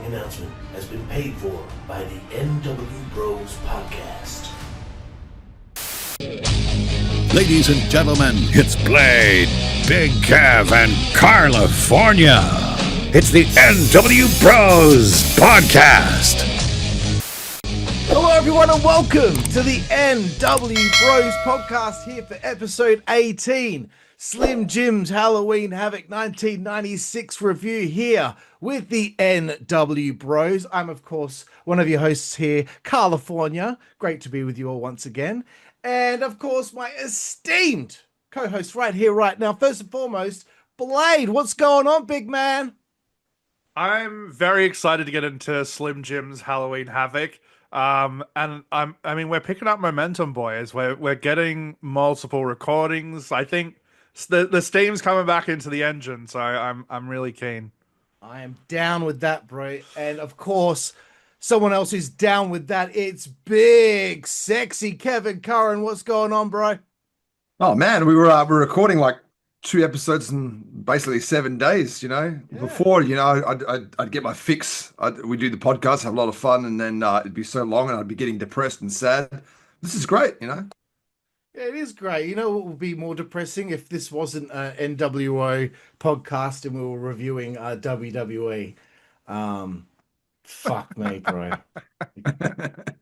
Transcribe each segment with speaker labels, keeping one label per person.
Speaker 1: announcement has been paid for by the nWBro's podcast.
Speaker 2: Ladies and gentlemen, it's Blade, Big Kev, and Karlifornia. It's the nWBro's podcast.
Speaker 3: Hello everyone and welcome to the nWBro's podcast here for episode 18. Slim Jim's Halloween Havoc 1996 review here with the nWBro's. I'm of course one of your hosts here, Karlifornia. Great to be with you all once again. And of course my esteemed co-host right here, right now. First and foremost, Blade, what's going on, big man?
Speaker 4: I'm very excited to get into Slim Jim's Halloween Havoc. And I mean, we're picking up momentum, boys. We're getting multiple recordings. I think the steam's coming back into the engine, so I'm really keen.
Speaker 3: I am down with that, bro. And of course, someone else who's down with that. It's big, sexy Kevin Curran. What's going on, bro?
Speaker 5: Oh man, we're recording like 2 episodes in basically 7 days. You know, before I'd get my fix. We do the podcast, have a lot of fun, and then it'd be so long, and I'd be getting depressed and sad. This is great, you know.
Speaker 3: Yeah, it is great. You know what would be more depressing if this wasn't an NWO podcast and we were reviewing WWE. Fuck me, bro.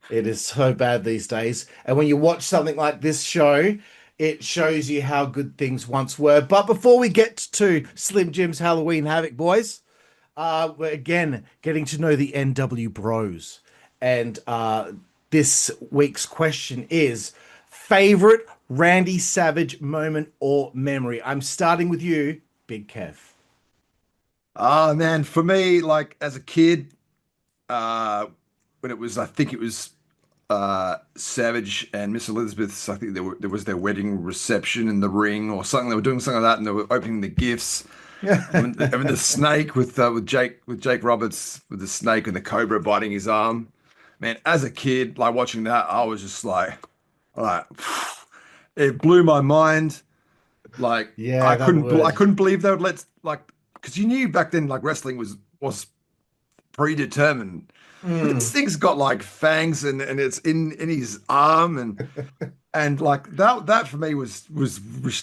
Speaker 3: It is so bad these days. And when you watch something like this show, it shows you how good things once were. But before we get to Slim Jim's Halloween Havoc, boys, we're again getting to know the nWBro's. And this week's question is, favorite Randy Savage moment or memory? I'm starting with you, Big Kev.
Speaker 5: Man, for me, like as a kid, when it was, I think it was Savage and Miss Elizabeth's, I think there was their wedding reception in the ring or something. They were doing something like that, and they were opening the gifts. Yeah, and the snake with Jake Roberts, with the snake and the cobra biting his arm. Man, as a kid, like watching that, I was just like it blew my mind. Like, yeah, I couldn't believe they would let, like, because you knew back then like wrestling was predetermined. This thing's got like fangs and it's in his arm and like that for me was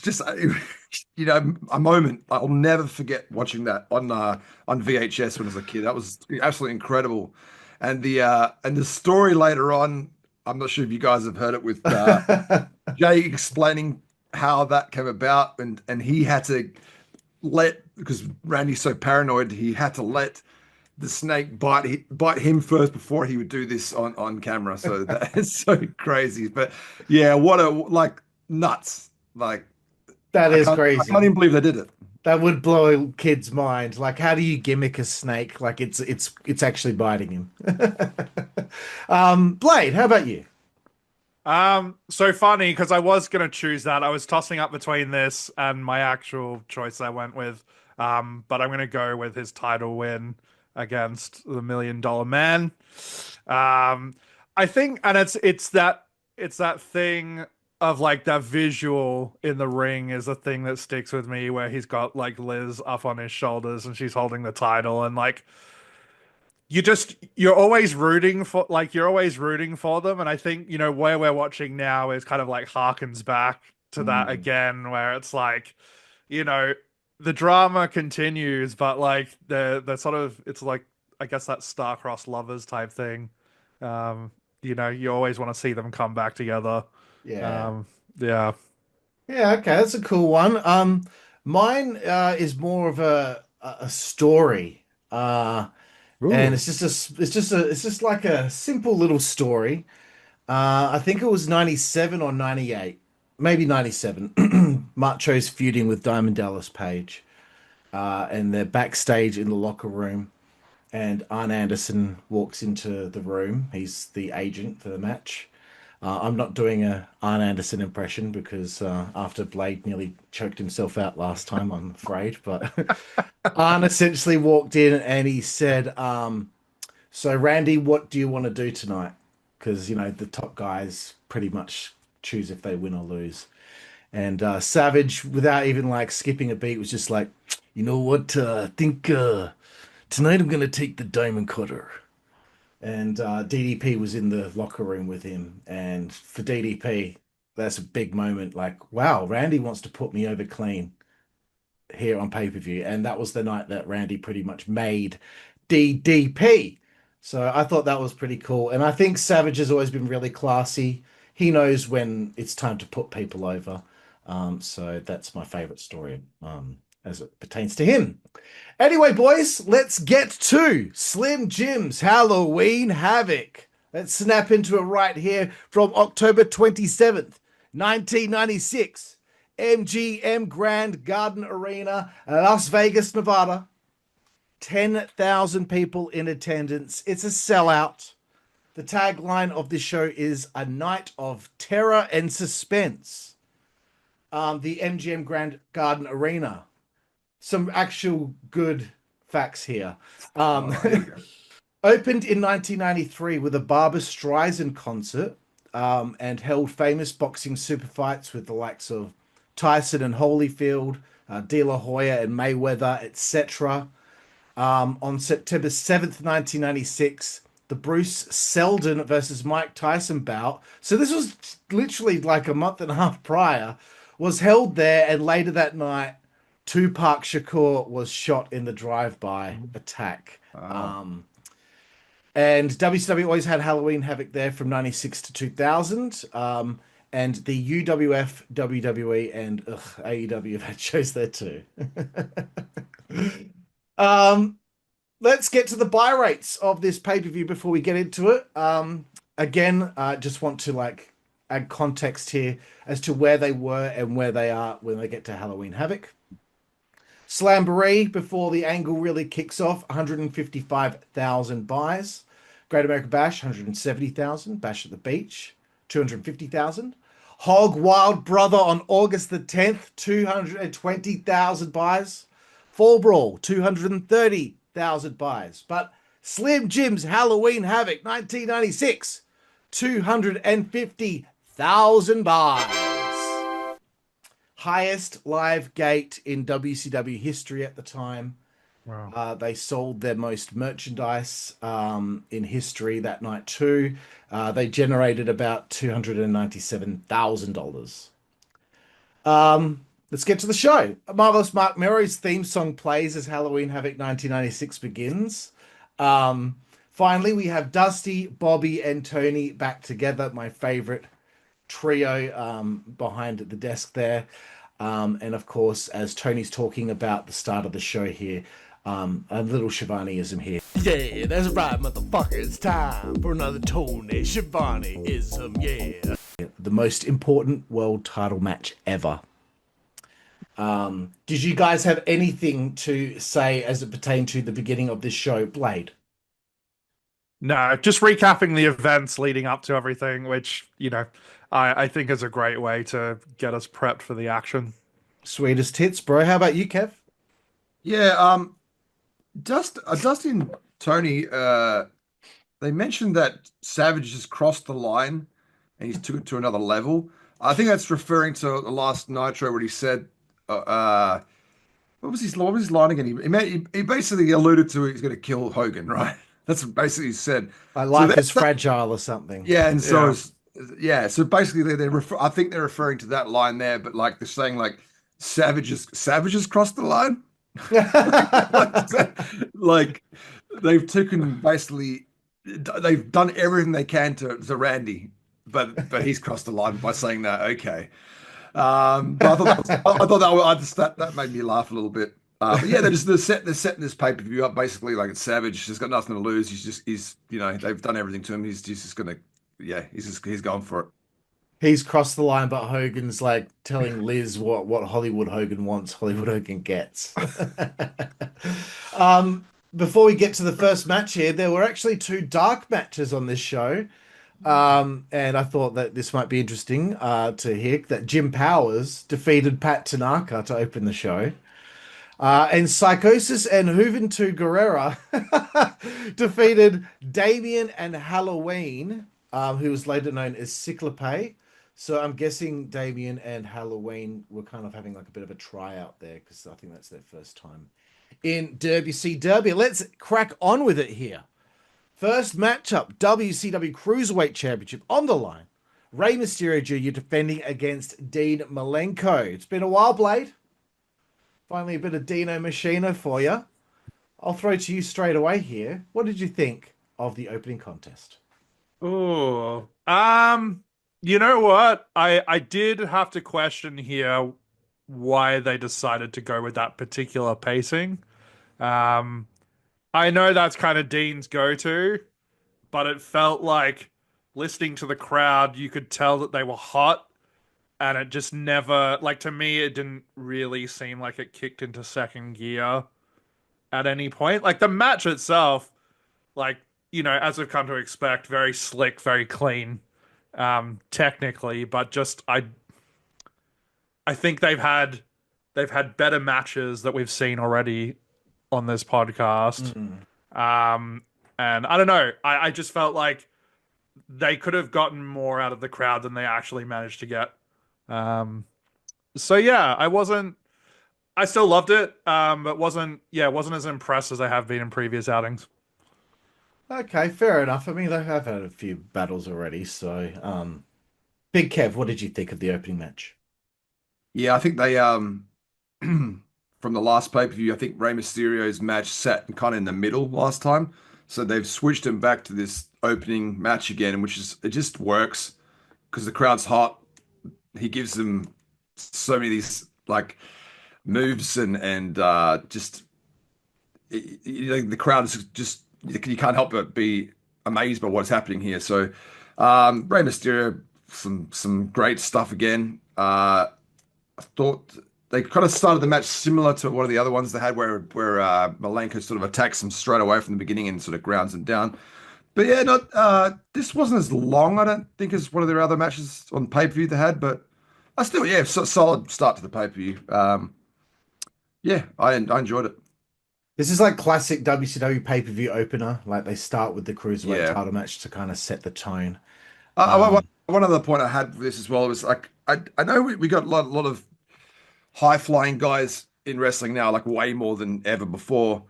Speaker 5: just you know, a moment I'll never forget watching that on VHS when I was a kid. That was absolutely incredible. And the story later on, I'm not sure if you guys have heard it, with Jay explaining how that came about, and he had to because Randy's so paranoid, he had to let the snake bite him first before he would do this on camera. So that is so crazy. But yeah, what a, like, nuts. Like,
Speaker 3: that is crazy.
Speaker 5: I can't even believe they did it.
Speaker 3: That would blow a kid's mind. Like, how do you gimmick a snake like it's actually biting him? Blade, how about you?
Speaker 4: So funny, because I was gonna choose that. I was tossing up between this and my actual choice I went with. But I'm gonna go with his title win against the $1 Million Man. I think, and it's that thing of like that visual in the ring is a thing that sticks with me, where he's got like Liz up on his shoulders and she's holding the title, and like you're always rooting for them. And I think, you know, where we're watching now is kind of like harkens back to that again, where it's like, you know, the drama continues, but like the sort of, it's like, I guess that star-crossed lovers type thing. You know, you always want to see them come back together.
Speaker 3: Yeah.
Speaker 4: Yeah,
Speaker 3: okay, that's a cool one. Mine is more of a story. And it's just like a simple little story. I think it was 97 or 98, maybe 97. Macho's feuding with Diamond Dallas Page, and they're backstage in the locker room, and Arn Anderson walks into the room. He's the agent for the match. I'm not doing a Arn Anderson impression because after Blade nearly choked himself out last time, I'm afraid. But Arn essentially walked in and he said, so Randy, what do you want to do tonight? Because, you know, the top guys pretty much choose if they win or lose. And Savage, without even like skipping a beat, was just like, you know what, I think tonight I'm going to take the diamond cutter. And DDP was in the locker room with him. And for DDP, that's a big moment. Like, wow, Randy wants to put me over clean here on pay-per-view. And that was the night that Randy pretty much made DDP. So I thought that was pretty cool. And I think Savage has always been really classy. He knows when it's time to put people over. So that's my favorite story as it pertains to him. Anyway, boys, let's get to Slim Jim's Halloween Havoc. Let's snap into it right here from October 27th, 1996. MGM Grand Garden Arena, Las Vegas, Nevada. 10,000 people in attendance. It's a sellout. The tagline of this show is a night of terror and suspense. The MGM Grand Garden Arena. Some actual good facts here. Opened in 1993 with a Barbra Streisand concert and held famous boxing super fights with the likes of Tyson and Holyfield, De La Hoya and Mayweather, etc. On September 7th, 1996, the Bruce Seldon versus Mike Tyson bout. So this was literally like a month and a half prior, was held there, and later that night, Tupac Shakur was shot in the drive-by attack. Wow. And WCW always had Halloween Havoc there from 96 to 2000. And the UWF, WWE, and AEW had shows there too. Let's get to the buy rates of this pay-per-view before we get into it. Again, I just want to add context here as to where they were and where they are when they get to Halloween Havoc. Slamboree, before the angle really kicks off, 155,000 buys. Great American Bash, 170,000. Bash at the Beach, 250,000. Hog Wild Brother on August the 10th, 220,000 buys. Fall Brawl, 230,000 buys. But Slim Jim's Halloween Havoc, 1996, 250,000 buys. Highest live gate in WCW history at the time. Wow. They sold their most merchandise in history that night too. They generated about $297,000. Let's get to the show. Marvelous Mark Mero's theme song plays as Halloween Havoc 1996 begins. Finally, we have Dusty, Bobby, and Tony back together. My favorite trio behind the desk there. And of course, as Tony's talking about the start of the show here, a little Shivani-ism here.
Speaker 1: Yeah, that's right, motherfucker. It's time for another Tony Shivani-ism, yeah.
Speaker 3: The most important world title match ever. Did you guys have anything to say as it pertained to the beginning of this show, Blade?
Speaker 4: No, just recapping the events leading up to everything, which, I think is a great way to get us prepped for the action.
Speaker 3: Sweetest hits, bro. How about you, Kev?
Speaker 5: Yeah, Dusty and Tony, they mentioned that Savage just crossed the line and he's took it to another level. I think that's referring to the last Nitro where he said, what was his line again? He basically alluded to he's going to kill Hogan, right? That's basically he said.
Speaker 3: My life is fragile or something.
Speaker 5: Yeah, and so so basically I think they're referring to that line there, but they're saying Savage has crossed the line. They've taken they've done everything they can to Randy, but he's crossed the line by saying that. Okay, but I thought that made me laugh a little bit. But yeah, they're setting this pay-per-view up basically like it's Savage. He's got nothing to lose. He's they've done everything to him. He's just gonna he's going for it.
Speaker 3: He's crossed the line, but Hogan's telling Liz what Hollywood Hogan wants, Hollywood Hogan gets. Before we get to the first match here, there were actually two dark matches on this show. And I thought that this might be interesting to hear that Jim Powers defeated Pat Tanaka to open the show. And Psychosis and Juventud Guerrera defeated Damien and Halloween, who was later known as Cyclope. So I'm guessing Damien and Halloween were kind of having a bit of a tryout there because I think that's their first time in WCW. Let's crack on with it here. First matchup, WCW Cruiserweight Championship on the line. Rey Mysterio Jr. defending against Dean Malenko. It's been a while, Blade. Finally a bit of Dino Machino for you. I'll throw to you straight away here. What did you think of the opening contest?
Speaker 4: Oh, you know what? I did have to question here why they decided to go with that particular pacing. I know that's kind of Dean's go-to, but it felt like listening to the crowd, you could tell that they were hot, and it just never, like, to me, it didn't really seem like it kicked into second gear at any point. Like, the match itself, like, you know, as I've come to expect, very slick, very clean, technically, but just I think they've had better matches that we've seen already on this podcast. And I don't know, I just felt like they could have gotten more out of the crowd than they actually managed to get. So yeah, I still loved it, but wasn't as impressed as I have been in previous outings.
Speaker 3: Okay, fair enough. I mean, they have had a few battles already, so Big Kev, what did you think of the opening match?
Speaker 5: Yeah, I think they from the last pay-per-view, I think Rey Mysterio's match sat kind of in the middle last time. So they've switched him back to this opening match again, which is, it just works because the crowd's hot. He gives them so many of these like moves and just the crowd is just, you can't help but be amazed by what's happening here. So Rey Mysterio, some great stuff again. I thought they kind of started the match similar to one of the other ones they had where Malenko sort of attacks him straight away from the beginning and sort of grounds him down. But yeah, this wasn't as long, I don't think, as one of their other matches on pay-per-view they had, but I still, yeah, solid start to the pay-per-view. Yeah, I enjoyed it.
Speaker 3: This is like classic WCW pay-per-view opener. Like they start with the Cruiserweight title match to kind of set the tone.
Speaker 5: One other point I had for this as well was like, I know we got a lot of high-flying guys in wrestling now, like way more than ever before.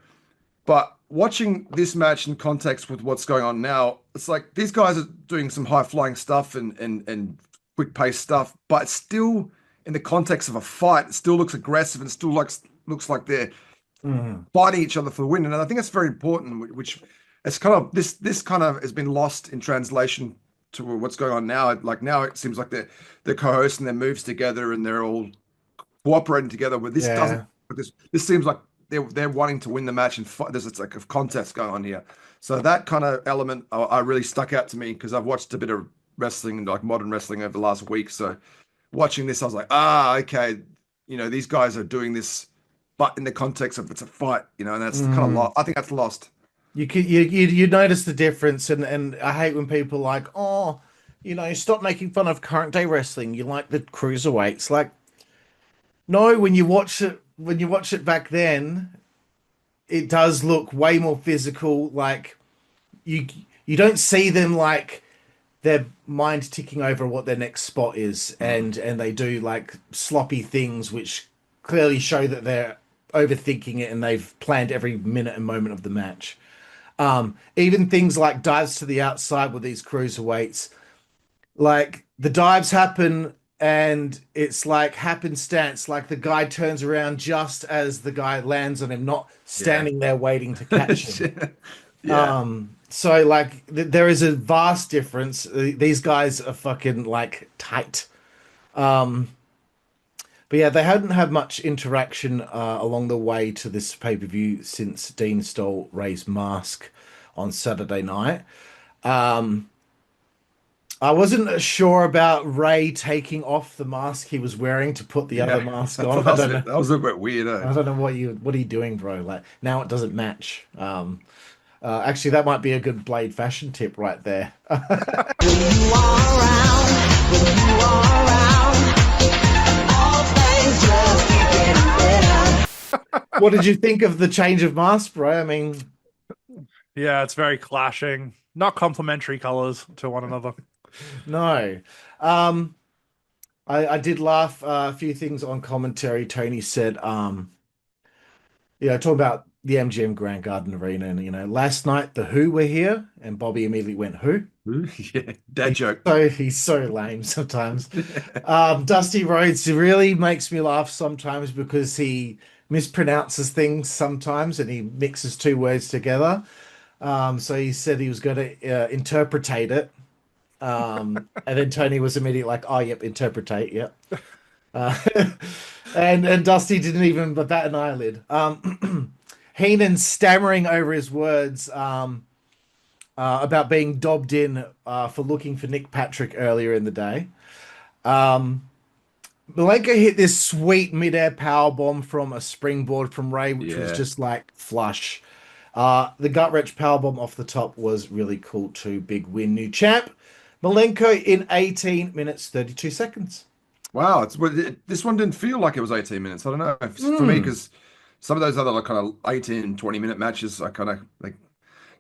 Speaker 5: But watching this match in context with what's going on now, it's like these guys are doing some high-flying stuff and quick-paced stuff, but still in the context of a fight, it still looks aggressive and still looks like they're fighting each other for the win. And I think that's very important, which it's kind of this kind of has been lost in translation to what's going on now. Like now it seems like they're co-hosting their moves together and they're all cooperating together. But this doesn't. This seems like they're wanting to win the match and fight. There's like a contest going on here. So that kind of element I really stuck out to me because I've watched a bit of wrestling, like modern wrestling, over the last week. So watching this, I was like, okay, you know, these guys are doing this, but in the context of it's a fight, you know, and that's kind of lost. I think that's lost.
Speaker 3: You notice the difference, and I hate when people are like, oh, you know, stop making fun of current day wrestling. You like the cruiserweights, like, no. When you watch it back then, it does look way more physical. Like you don't see them like their mind ticking over what their next spot is, and they do like sloppy things which clearly show that they're overthinking it and they've planned every minute and moment of the match. Even things like dives to the outside with these cruiserweights, like the dives happen and it's like happenstance, like the guy turns around just as the guy lands on him, not standing there waiting to catch him. So like there is a vast difference. These guys are fucking like tight. But yeah, they hadn't had much interaction along the way to this pay-per-view since Dean stole Ray's mask on Saturday night. I wasn't sure about Ray taking off the mask he was wearing to put the other mask on.
Speaker 5: That was a bit weird.
Speaker 3: I don't know what are you doing, bro? Like now it doesn't match. Actually, that might be a good Blade fashion tip right there. When you are around, what did you think of the change of mask, bro? I mean,
Speaker 4: yeah, it's very clashing. Not complementary colors to one another.
Speaker 3: No. I did laugh a few things on commentary. Tony said, talk about the MGM Grand Garden Arena, and last night the Who were here, and Bobby immediately went, "Who?"
Speaker 5: Yeah, dad joke.
Speaker 3: So he's so lame sometimes. Dusty Rhodes really makes me laugh sometimes because he mispronounces things sometimes and he mixes two words together. So he said he was going to interpretate it. And then Tony was immediately like, "Oh, yep, interpretate, yep." Uh, and Dusty didn't even bat an eyelid. Heenan stammering over his words about being dobbed in for looking for Nick Patrick earlier in the day. Malenko hit this sweet midair power bomb from a springboard from Ray, which was just like flush. The gut wrench power bomb off the top was really cool too. Big win, new champ. Malenko in 18 minutes 32 seconds.
Speaker 5: Wow, this one didn't feel like it was 18 minutes. I don't know for me, because some of those other kind of 18, 20-minute matches, I kind of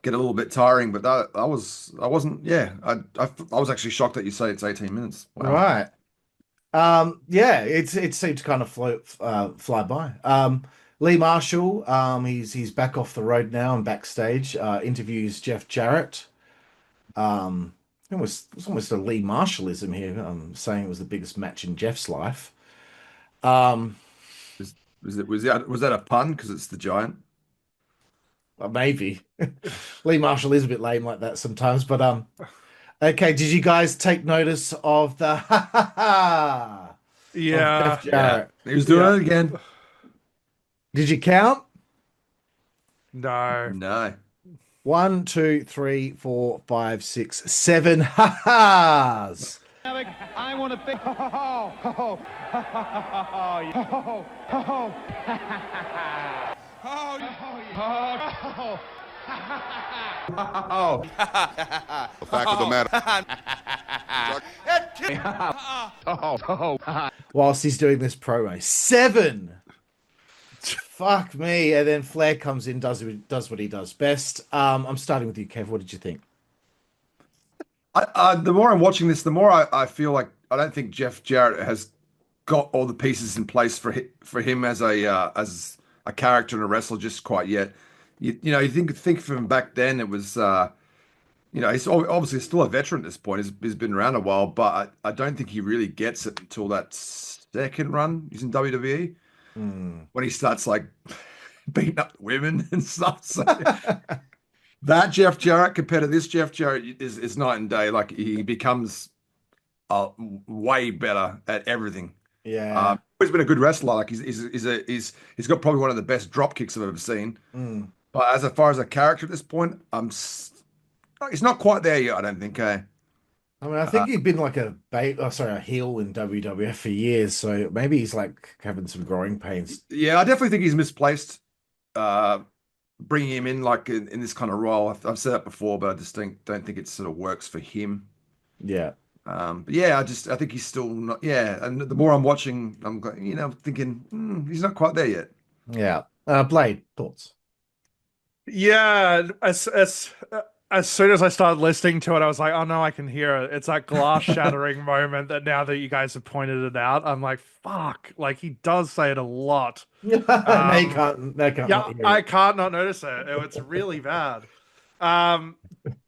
Speaker 5: get a little bit tiring. But I wasn't. Yeah, I was actually shocked that you say it's 18 minutes. Wow.
Speaker 3: Right. It seemed to kind of fly by. Lee Marshall, he's back off the road now and backstage. Interviews Jeff Jarrett. It was almost a Lee Marshallism here. Saying it was the biggest match in Jeff's life.
Speaker 5: Was that a pun because it's the Giant?
Speaker 3: Maybe. Lee Marshall is a bit lame like that sometimes, but okay. Did you guys take notice of the ha ha ha?
Speaker 4: Yeah,
Speaker 3: of Jeff Jarrett?
Speaker 5: Yeah. He was doing it again.
Speaker 3: Did you count?
Speaker 4: No.
Speaker 3: 1, 2, 3, 4, 5, 6, 7 ha-has.
Speaker 6: I want to think.
Speaker 7: Fact of the matter.
Speaker 3: Whilst he's doing this promo. 7! Fuck me. And then Flair comes in, does what he does best. I'm starting with you, Kev. What did you think?
Speaker 5: The more I'm watching this, the more I feel like I don't think Jeff Jarrett has got all the pieces in place for him as a character and a wrestler just quite yet. You think from back then it was he's obviously still a veteran at this point. He's been around a while, but I don't think he really gets it until that second run he's in WWE when he starts like beating up women and stuff. So that Jeff Jarrett compared to this Jeff Jarrett is night and day. Like he becomes way better at everything.
Speaker 3: Yeah,
Speaker 5: he's been a good wrestler. Like he's got probably one of the best drop kicks I've ever seen. But as far as a character at this point, it's not quite there yet. I don't think. I
Speaker 3: mean, I think he'd been like a heel in WWF for years, so maybe he's like having some growing pains.
Speaker 5: Yeah, I definitely think he's misplaced. Bringing him in like in this kind of role, I've said that before, but I just don't think it sort of works for him.
Speaker 3: Yeah.
Speaker 5: But yeah, I think he's still not. Yeah, and the more I'm watching, I'm thinking he's not quite there yet.
Speaker 3: Yeah. Blade, thoughts?
Speaker 4: Yeah, as soon as I started listening to it, I was like, oh no, I can hear it. It's that glass shattering moment that now that you guys have pointed it out, I'm like, fuck, like he does say it a lot.
Speaker 3: They can't
Speaker 4: I can't not notice it. It's really bad.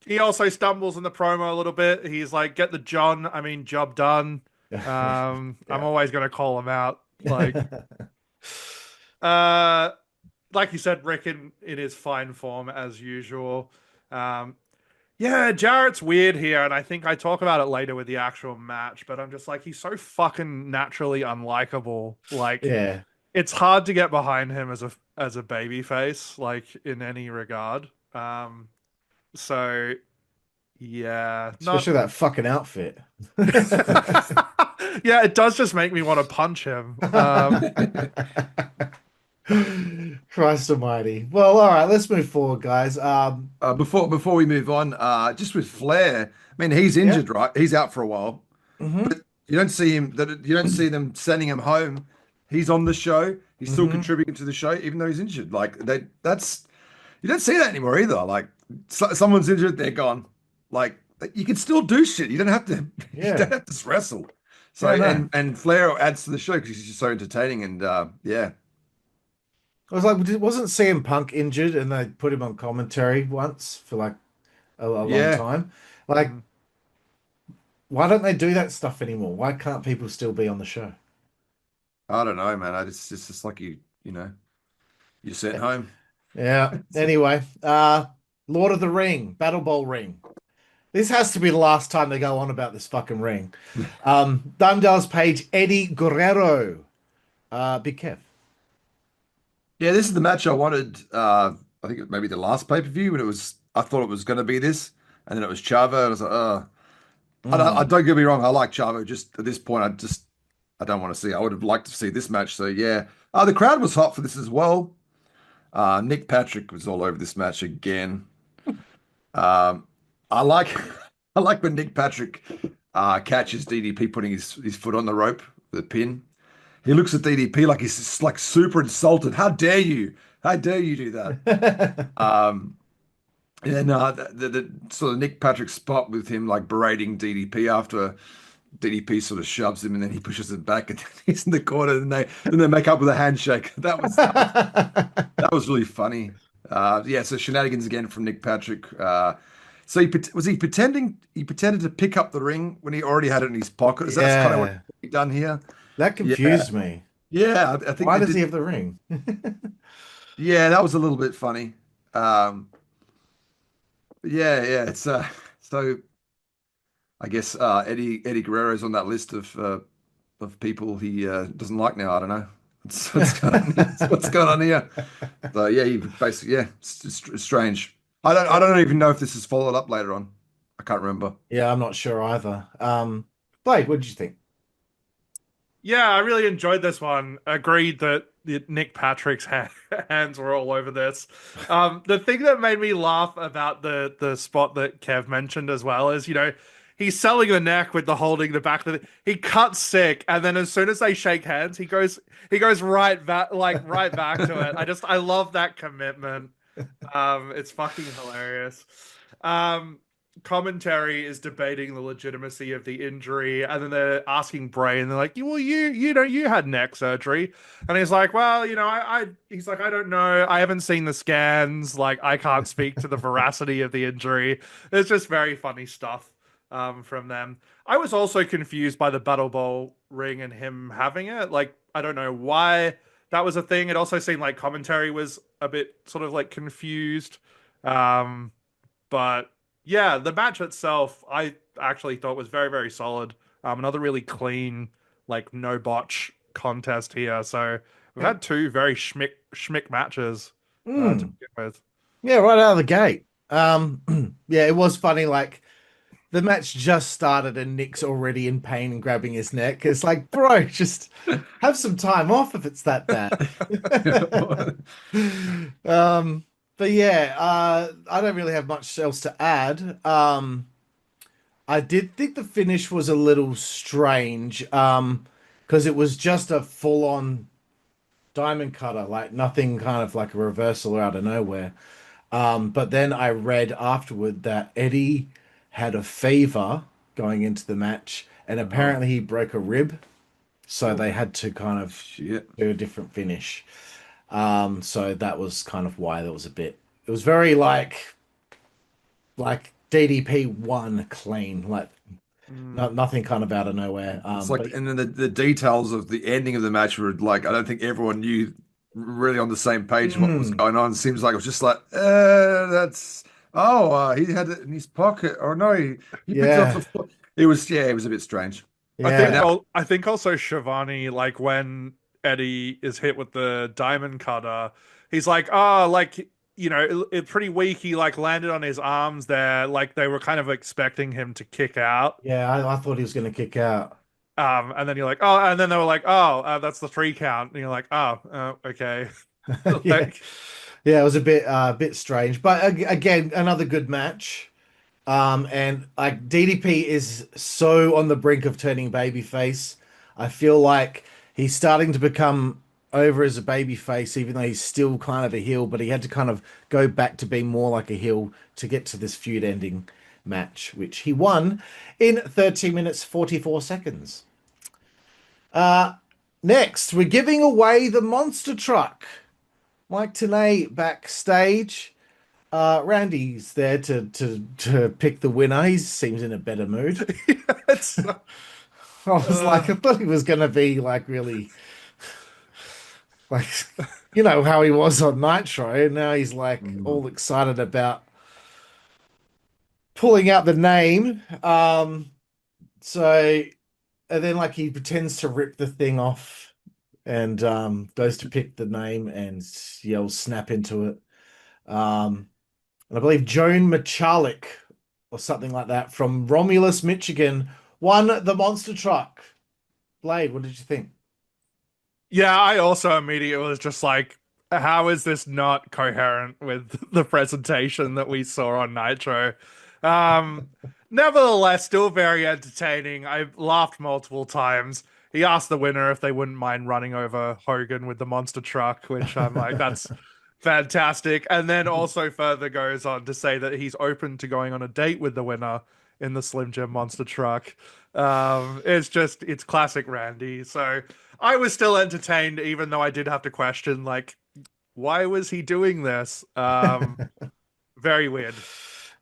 Speaker 4: He also stumbles in the promo a little bit. He's like, get the job done. I'm always going to call him out. Like you said, Rick in his fine form as usual. Jarrett's weird here, and I think I talk about it later with the actual match, but I'm just like, he's so fucking naturally unlikable. It's hard to get behind him as a baby face, like in any regard. Especially
Speaker 3: that fucking outfit.
Speaker 4: Yeah, it does just make me want to punch him.
Speaker 3: Christ almighty. Well, all right, let's move forward, guys.
Speaker 5: Before we move on, just with Flair, I mean, he's injured, right? He's out for a while. But you don't see him. You don't see them sending him home. He's on the show. He's still contributing to the show, even though he's injured. Like that's you don't see that anymore either. Like someone's injured, they're gone. Like you can still do shit. You don't have to. You don't have to wrestle. So and Flair adds to the show because he's just so entertaining and yeah.
Speaker 3: I was like, wasn't CM Punk injured and they put him on commentary once for like a long time? Like, why don't they do that stuff anymore? Why can't people still be on the show?
Speaker 5: I don't know, man. It's just like you're sent home.
Speaker 3: Yeah. Anyway, Lord of the Ring, Battle Bowl ring. This has to be the last time they go on about this fucking ring. Dundale's page, Eddie Guerrero. Big Kev.
Speaker 5: Yeah, this is the match I wanted. I think it maybe the last pay-per-view when I thought it was going to be this, and then it was Chavo, and I was like, I don't get me wrong, I like Chavo. Just at this point, I don't want to see. I would have liked to see this match. So yeah, the crowd was hot for this as well. Nick Patrick was all over this match again. I like I like when Nick Patrick catches DDP putting his foot on the rope, the pin. He looks at DDP like he's just like super insulted. How dare you? How dare you do that? And then the sort of Nick Patrick spot with him like berating DDP after DDP sort of shoves him and then he pushes it back and he's in the corner and they make up with a handshake. That was really funny. Yeah, so shenanigans again from Nick Patrick. So he pretended to pick up the ring when he already had it in his pocket? Is that kind of what he done here?
Speaker 3: That confused me.
Speaker 5: Yeah, I think.
Speaker 3: Why does he have the ring?
Speaker 5: Yeah, that was a little bit funny. Yeah. It's so. I guess Eddie Guerrero's on that list of people he doesn't like now. I don't know. What's going on here? So yeah, he basically it's strange. I don't even know if this is followed up later on. I can't remember.
Speaker 3: Yeah, I'm not sure either. Blade, what did you think?
Speaker 4: Yeah, I really enjoyed this one. Agreed that Nick Patrick's hands were all over this. The thing that made me laugh about the spot that Kev mentioned as well is, he's selling the neck with the holding the back of he cuts sick, and then as soon as they shake hands, he goes right back to it. I love that commitment. It's fucking hilarious. Commentary is debating the legitimacy of the injury, and then they're asking Bray, and they're like, "Well, you had neck surgery," and he's like, "Well, he's like, I don't know, I haven't seen the scans, like I can't speak to the veracity of the injury." It's just very funny stuff from them. I was also confused by the Battle Bowl ring and him having it. Like, I don't know why that was a thing. It also seemed like commentary was a bit sort of like confused, but. Yeah, the match itself, I actually thought was very, very solid. Another really clean, like no botch contest here. So we've had two very schmick matches to begin with.
Speaker 3: Yeah, right out of the gate. Yeah, it was funny. Like the match just started and Nick's already in pain and grabbing his neck. It's like, bro, just have some time off if it's that bad. But yeah, I don't really have much else to add. I did think the finish was a little strange because it was just a full-on diamond cutter, like nothing kind of like a reversal out of nowhere. But then I read afterward that Eddie had a fever going into the match, and apparently he broke a rib, so they had to kind of do a different finish. So that was kind of why there was it was very like DDP won clean, like nothing kind of out of nowhere.
Speaker 5: It's like, and then the details of the ending of the match were like, I don't think everyone knew really on the same page what was going on. It seems like it was just like, he had it in his pocket, or no, he picked it off the floor. It was a bit strange.
Speaker 3: Yeah.
Speaker 4: I think also Shivani, like when Eddie is hit with the diamond cutter, he's like, it's pretty weak. He like landed on his arms there, like they were kind of expecting him to kick out.
Speaker 3: Yeah, I thought he was going to kick out.
Speaker 4: And then you're like, oh, and then they were like, oh, that's the 3 count, and you're like, oh, okay.
Speaker 3: Yeah, it was a bit strange, but again, another good match. And like DDP is so on the brink of turning babyface. I feel like he's starting to become over as a babyface, even though he's still kind of a heel, but he had to kind of go back to being more like a heel to get to this feud-ending match, which he won in 13 minutes, 44 seconds. Next, we're giving away the monster truck. Mike Tenay backstage. Randy's there to pick the winner. He seems in a better mood. I was like, I thought he was gonna be like really like you know how he was on Nitro, and now he's like all excited about pulling out the name. So and then like he pretends to rip the thing off and goes to pick the name and yells snap into it. And I believe Joan Machalik or something like that from Romulus, Michigan, won the monster truck. Blade, what did you think?
Speaker 4: Yeah, I also immediately was just like, how is this not coherent with the presentation that we saw on Nitro? Nevertheless, still very entertaining. I laughed multiple times. He asked the winner if they wouldn't mind running over Hogan with the monster truck, which I'm like, that's fantastic. And then also further goes on to say that he's open to going on a date with the winner in the Slim Jim monster truck. It's classic Randy. So I was still entertained, even though I did have to question, like, why was he doing this? Very weird.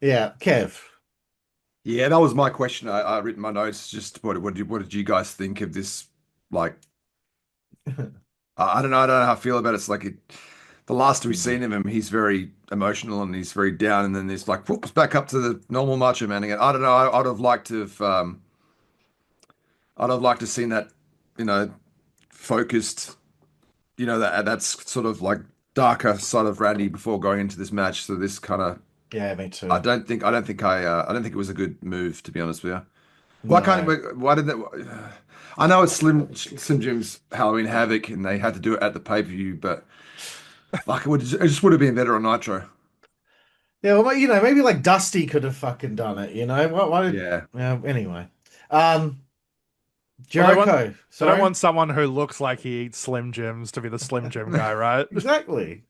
Speaker 3: Yeah, Kev.
Speaker 5: Yeah, that was my question. I written my notes. Just what did you guys think of this? Like, I don't know. I don't know how I feel about it. It's like the last we've seen of him, he's very emotional and he's very down, and then he's like, whoops, back up to the normal Macho Man again. I don't know. I'd have liked to have, I'd have liked to seen that, focused, that's sort of like darker side of Randy before going into this match. So this kind of.
Speaker 3: Yeah, me too.
Speaker 5: I don't think it was a good move, to be honest with you. Why did that? I know it's Slim Jim's Halloween Havoc, and they had to do it at the pay-per-view, but like it just would have been better on Nitro.
Speaker 3: Yeah, well, maybe like Dusty could have fucking done it. Why did?
Speaker 5: Yeah.
Speaker 3: Anyway,
Speaker 4: Jericho.
Speaker 3: So
Speaker 4: I don't want someone who looks like he eats Slim Jims to be the Slim Jim guy, right?
Speaker 3: Exactly.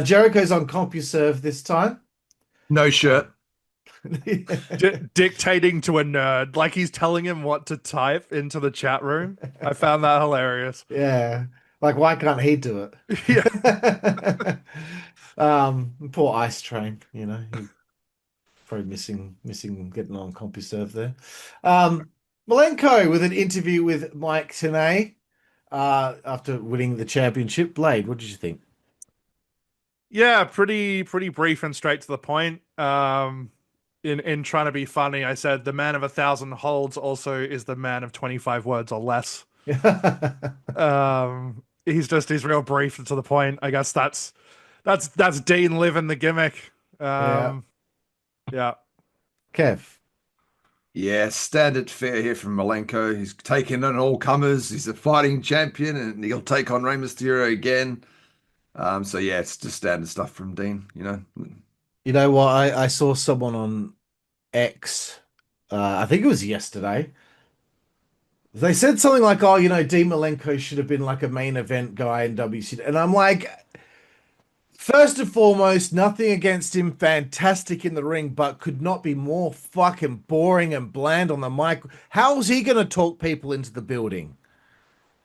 Speaker 3: Jericho's on CompuServe this time.
Speaker 5: No shirt.
Speaker 4: Dictating to a nerd, like he's telling him what to type into the chat room. I found that hilarious.
Speaker 3: Yeah, like why can't he do it?
Speaker 4: Yeah.
Speaker 3: Poor Ice Train. He probably missing getting on CompuServe there. Malenko with an interview with Mike Tenay after winning the championship. Blade, what did you think?
Speaker 4: Yeah, pretty brief and straight to the point. In trying to be funny, I said the man of 1,000 holds also is the man of 25 words or less. He's real brief and to the point. I guess that's Dean living the gimmick. Yeah.
Speaker 3: Kev.
Speaker 5: Yeah, standard fare here from Malenko. He's taking on all comers. He's a fighting champion, and he'll take on Rey Mysterio again. So yeah, it's just standard stuff from Dean.
Speaker 3: You know what? I saw someone on X. I think it was yesterday. They said something like, "Oh, Dean Malenko should have been like a main event guy in WCW," and I'm like, first and foremost, nothing against him. Fantastic in the ring, but could not be more fucking boring and bland on the mic. How is he going to talk people into the building?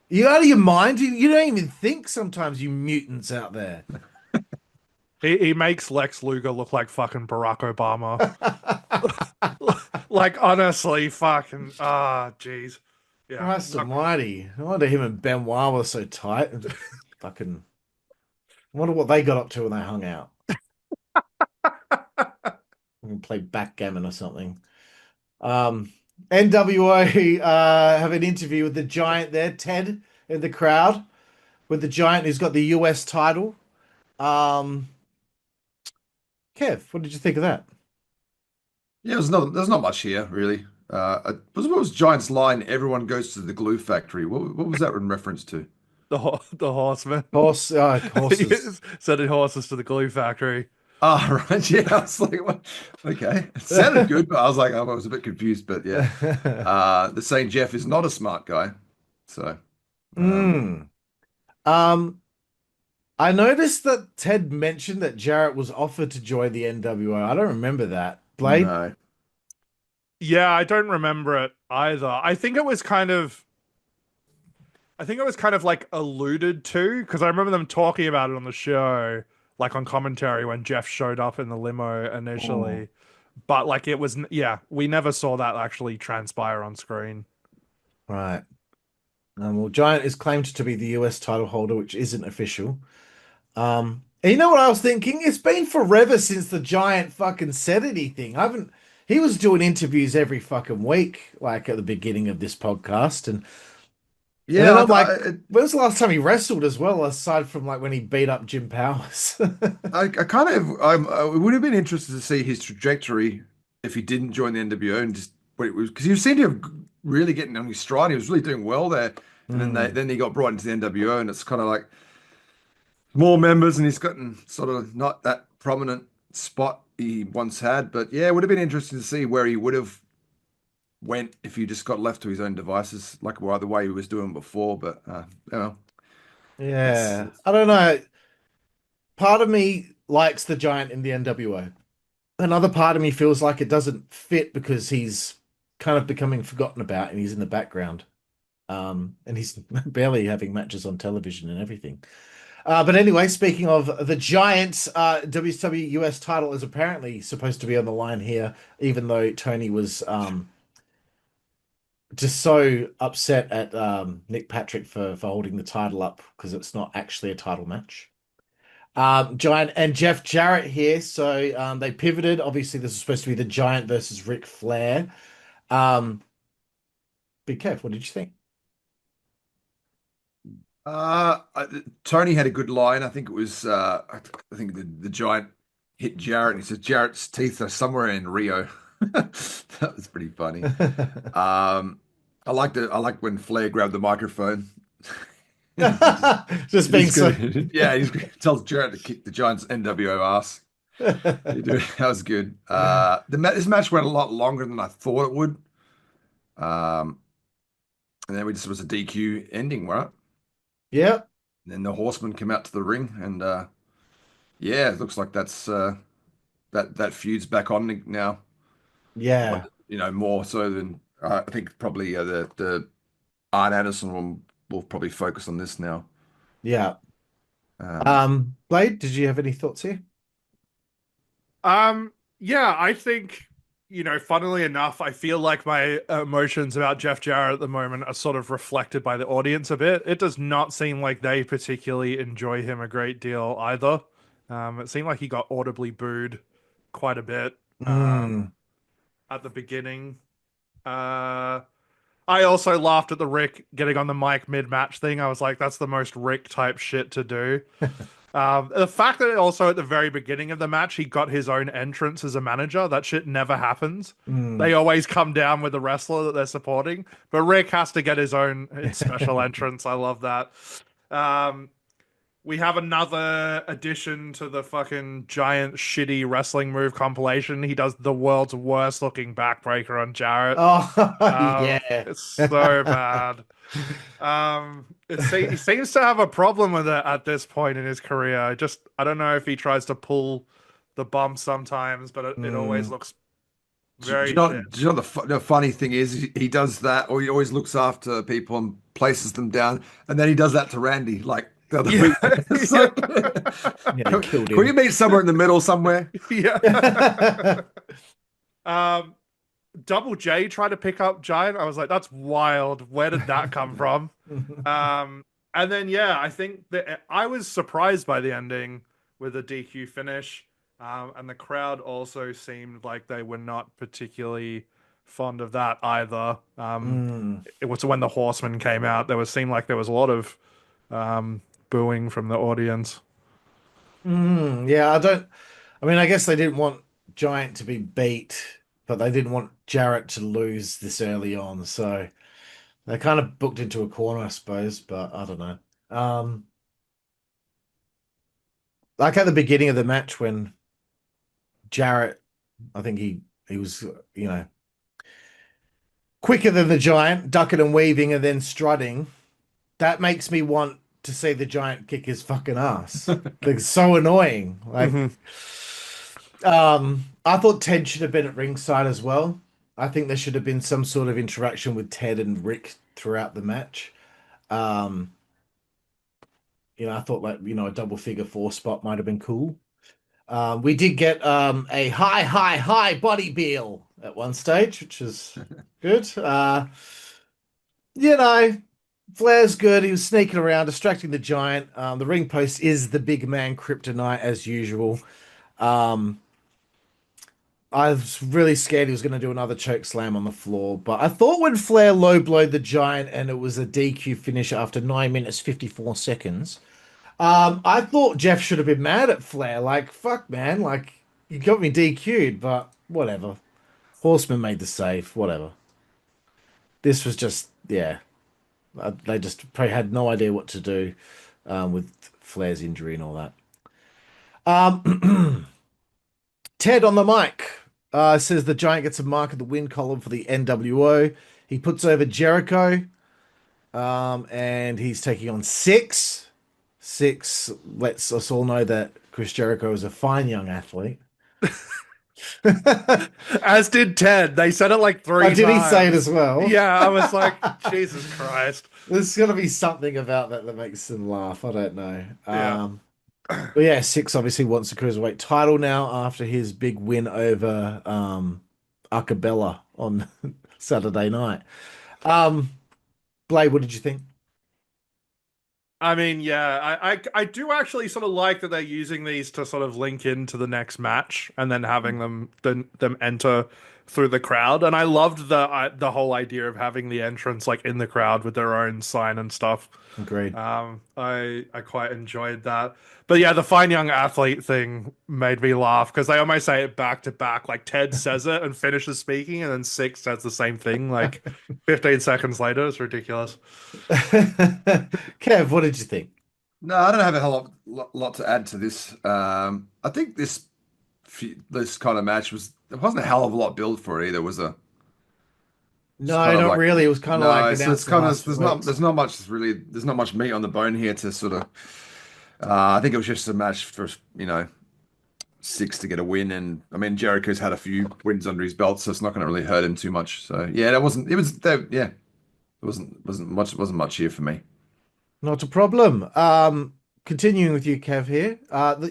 Speaker 3: You out of your mind? You don't even think sometimes, you mutants out there.
Speaker 4: He makes Lex Luger look like fucking Barack Obama. Like, honestly, fucking, jeez. Yeah.
Speaker 3: Christ almighty. No wonder him and Benoit were so tight. Fucking, I wonder what they got up to when they hung out. We can play backgammon or something. NWO have an interview with the Giant there, Ted, in the crowd, with the Giant who's got the US title. Kev, what did you think of that?
Speaker 5: Yeah, there's not much here really. What was Giant's line? Everyone goes to the glue factory. What was that in reference to?
Speaker 4: The horseman.
Speaker 3: Horses.
Speaker 4: Sending horses to the glue factory.
Speaker 5: Oh, right. Yeah, I was like, what? Okay. It sounded good, but I was like, I was a bit confused. But yeah, the St. Jeff is not a smart guy. So,
Speaker 3: I noticed that Ted mentioned that Jarrett was offered to join the NWO. I don't remember that. Blade?
Speaker 5: No.
Speaker 4: Yeah, I don't remember it either. I think it was kind of I think it was kind of like alluded to because I remember them talking about it on the show, like on commentary when Jeff showed up in the limo initially. But like it was, yeah, we never saw that actually transpire on screen.
Speaker 3: Right. Well, Giant is claimed to be the US title holder, which isn't official. And you know what I was thinking? It's been forever since the Giant fucking said anything. I haven't. He was doing interviews every fucking week, like at the beginning of this podcast, and
Speaker 5: Yeah,
Speaker 3: I'm like, when was the last time he wrestled as well, aside from like when he beat up Jim Powers?
Speaker 5: I kind of I would have been interested to see his trajectory if he didn't join the NWO and just what it was because he seemed to have really getting on his stride. He was really doing well there, and then he got brought into the NWO, and it's kind of like more members, and he's gotten sort of not that prominent spot he once had. But yeah, it would have been interesting to see where he would have went if he just got left to his own devices, like the way he was doing before. But you know,
Speaker 3: Yeah, I don't know. Part of me likes the Giant in the NWO. Another part of me feels like it doesn't fit because he's kind of becoming forgotten about and he's in the background. And he's barely having matches on television and everything. But anyway, speaking of the Giants, WCW US title is apparently supposed to be on the line here, even though Tony was just so upset at Nick Patrick for holding the title up because it's not actually a title match. Giant and Jeff Jarrett here, so they pivoted. Obviously, this is supposed to be the Giant versus Ric Flair. Big Kev, what did you think?
Speaker 5: Tony had a good line. I think it was I think the Giant hit Jarrett and he said Jarrett's teeth are somewhere in Rio. That was pretty funny. I liked when Flair grabbed the microphone.
Speaker 3: Just being so
Speaker 5: yeah, he tells Jarrett to kick the Giants NWO ass. That was good. This match went a lot longer than I thought it would. And then it was a DQ ending, right?
Speaker 3: Yeah.
Speaker 5: And then the Horsemen came out to the ring, and yeah, it looks like that's that feud's back on now.
Speaker 3: Yeah.
Speaker 5: You know, more so than I think probably the Arn Anderson will probably focus on this now.
Speaker 3: Yeah. Blade, did you have any thoughts here?
Speaker 4: Yeah, I think, funnily enough, I feel like my emotions about Jeff Jarrett at the moment are sort of reflected by the audience a bit. It does not seem like they particularly enjoy him a great deal either. It seemed like he got audibly booed quite a bit at the beginning. I also laughed at the Rick getting on the mic mid-match thing. I was like, that's the most Rick type shit to do. The fact that also at the very beginning of the match, he got his own entrance as a manager, that shit never happens. They always come down with the wrestler that they're supporting, but Rick has to get his own special entrance. I love that. We have another addition to the fucking Giant shitty wrestling move compilation. He does the world's worst looking backbreaker on Jarrett.
Speaker 3: Oh, yeah.
Speaker 4: It's so bad. He seems to have a problem with it at this point in his career. I don't know if he tries to pull the bump sometimes, but it always looks very.
Speaker 5: Do you know the funny thing is he does that, or he always looks after people and places them down, and then he does that to Randy, like the other week. Can you meet somewhere in the middle somewhere?
Speaker 4: Yeah. Double J tried to pick up Giant. I was like, that's wild. Where did that come from? And then, yeah, I think that I was surprised by the ending with a DQ finish. And the crowd also seemed like they were not particularly fond of that either. It was when the Horsemen came out. Seemed like there was a lot of booing from the audience.
Speaker 3: Yeah, I guess they didn't want Giant to be beat, but they didn't want Jarrett to lose this early on, so they kind of booked into a corner, I suppose, but I don't know. Like at the beginning of the match when Jarrett, I think he was, quicker than the Giant, ducking and weaving and then strutting. That makes me want to see the Giant kick his fucking ass. It's so annoying. Like, I thought Ted should have been at ringside as well. I think there should have been some sort of interaction with Ted and Rick throughout the match. Um, I thought like, a double figure four spot might have been cool. We did get a high body deal at one stage, which is good. You know, Flair's good. He was sneaking around, distracting the giant. The ring post is the big man kryptonite as usual. Um, I was really scared he was going to do another choke slam on the floor, but I thought when Flair low blowed the giant and it was a DQ finish after 9 minutes 54 seconds, I thought Jeff should have been mad at Flair. Like, fuck, man, like you got me DQ'd, but whatever. Horseman made the save, whatever. This was just, yeah, they just probably had no idea what to do with Flair's injury and all that. Ted on the mic says the Giant gets a mark of the win column for the NWO. He puts over Jericho, and he's taking on Six. Six lets us all know that Chris Jericho is a fine young athlete.
Speaker 4: As did Ted. They said it like 3 times.
Speaker 3: Did he say it as well?
Speaker 4: Yeah, I was like, Jesus Christ.
Speaker 3: There's got to be something about that makes them laugh. I don't know.
Speaker 4: Yeah.
Speaker 3: But yeah, Six obviously wants the Cruiserweight title now after his big win over Arcabella on Saturday night. Blade, what did you think?
Speaker 4: I mean, yeah, I do actually sort of like that they're using these to sort of link into the next match and then having them enter through the crowd. And I loved the whole idea of having the entrance like in the crowd with their own sign and stuff.
Speaker 3: Agreed.
Speaker 4: I quite enjoyed that. But yeah, the fine young athlete thing made me laugh because they almost say it back to back. Like Ted says it and finishes speaking, and then Six says the same thing like 15 seconds later. It's ridiculous.
Speaker 3: Kev, what did you think?
Speaker 5: No, I don't have a hell of lot to add to this. I think this kind of match there wasn't a hell of a lot built for it either, was there?
Speaker 3: No, not really. It was kind of like
Speaker 5: so it's kind of there's not much meat on the bone here to sort of. I think it was just a match for Six to get a win, and I mean Jericho's had a few wins under his belt, so it's not going to really hurt him too much. So yeah, it wasn't much here for me.
Speaker 3: Not a problem. Continuing with you, Kev. Here,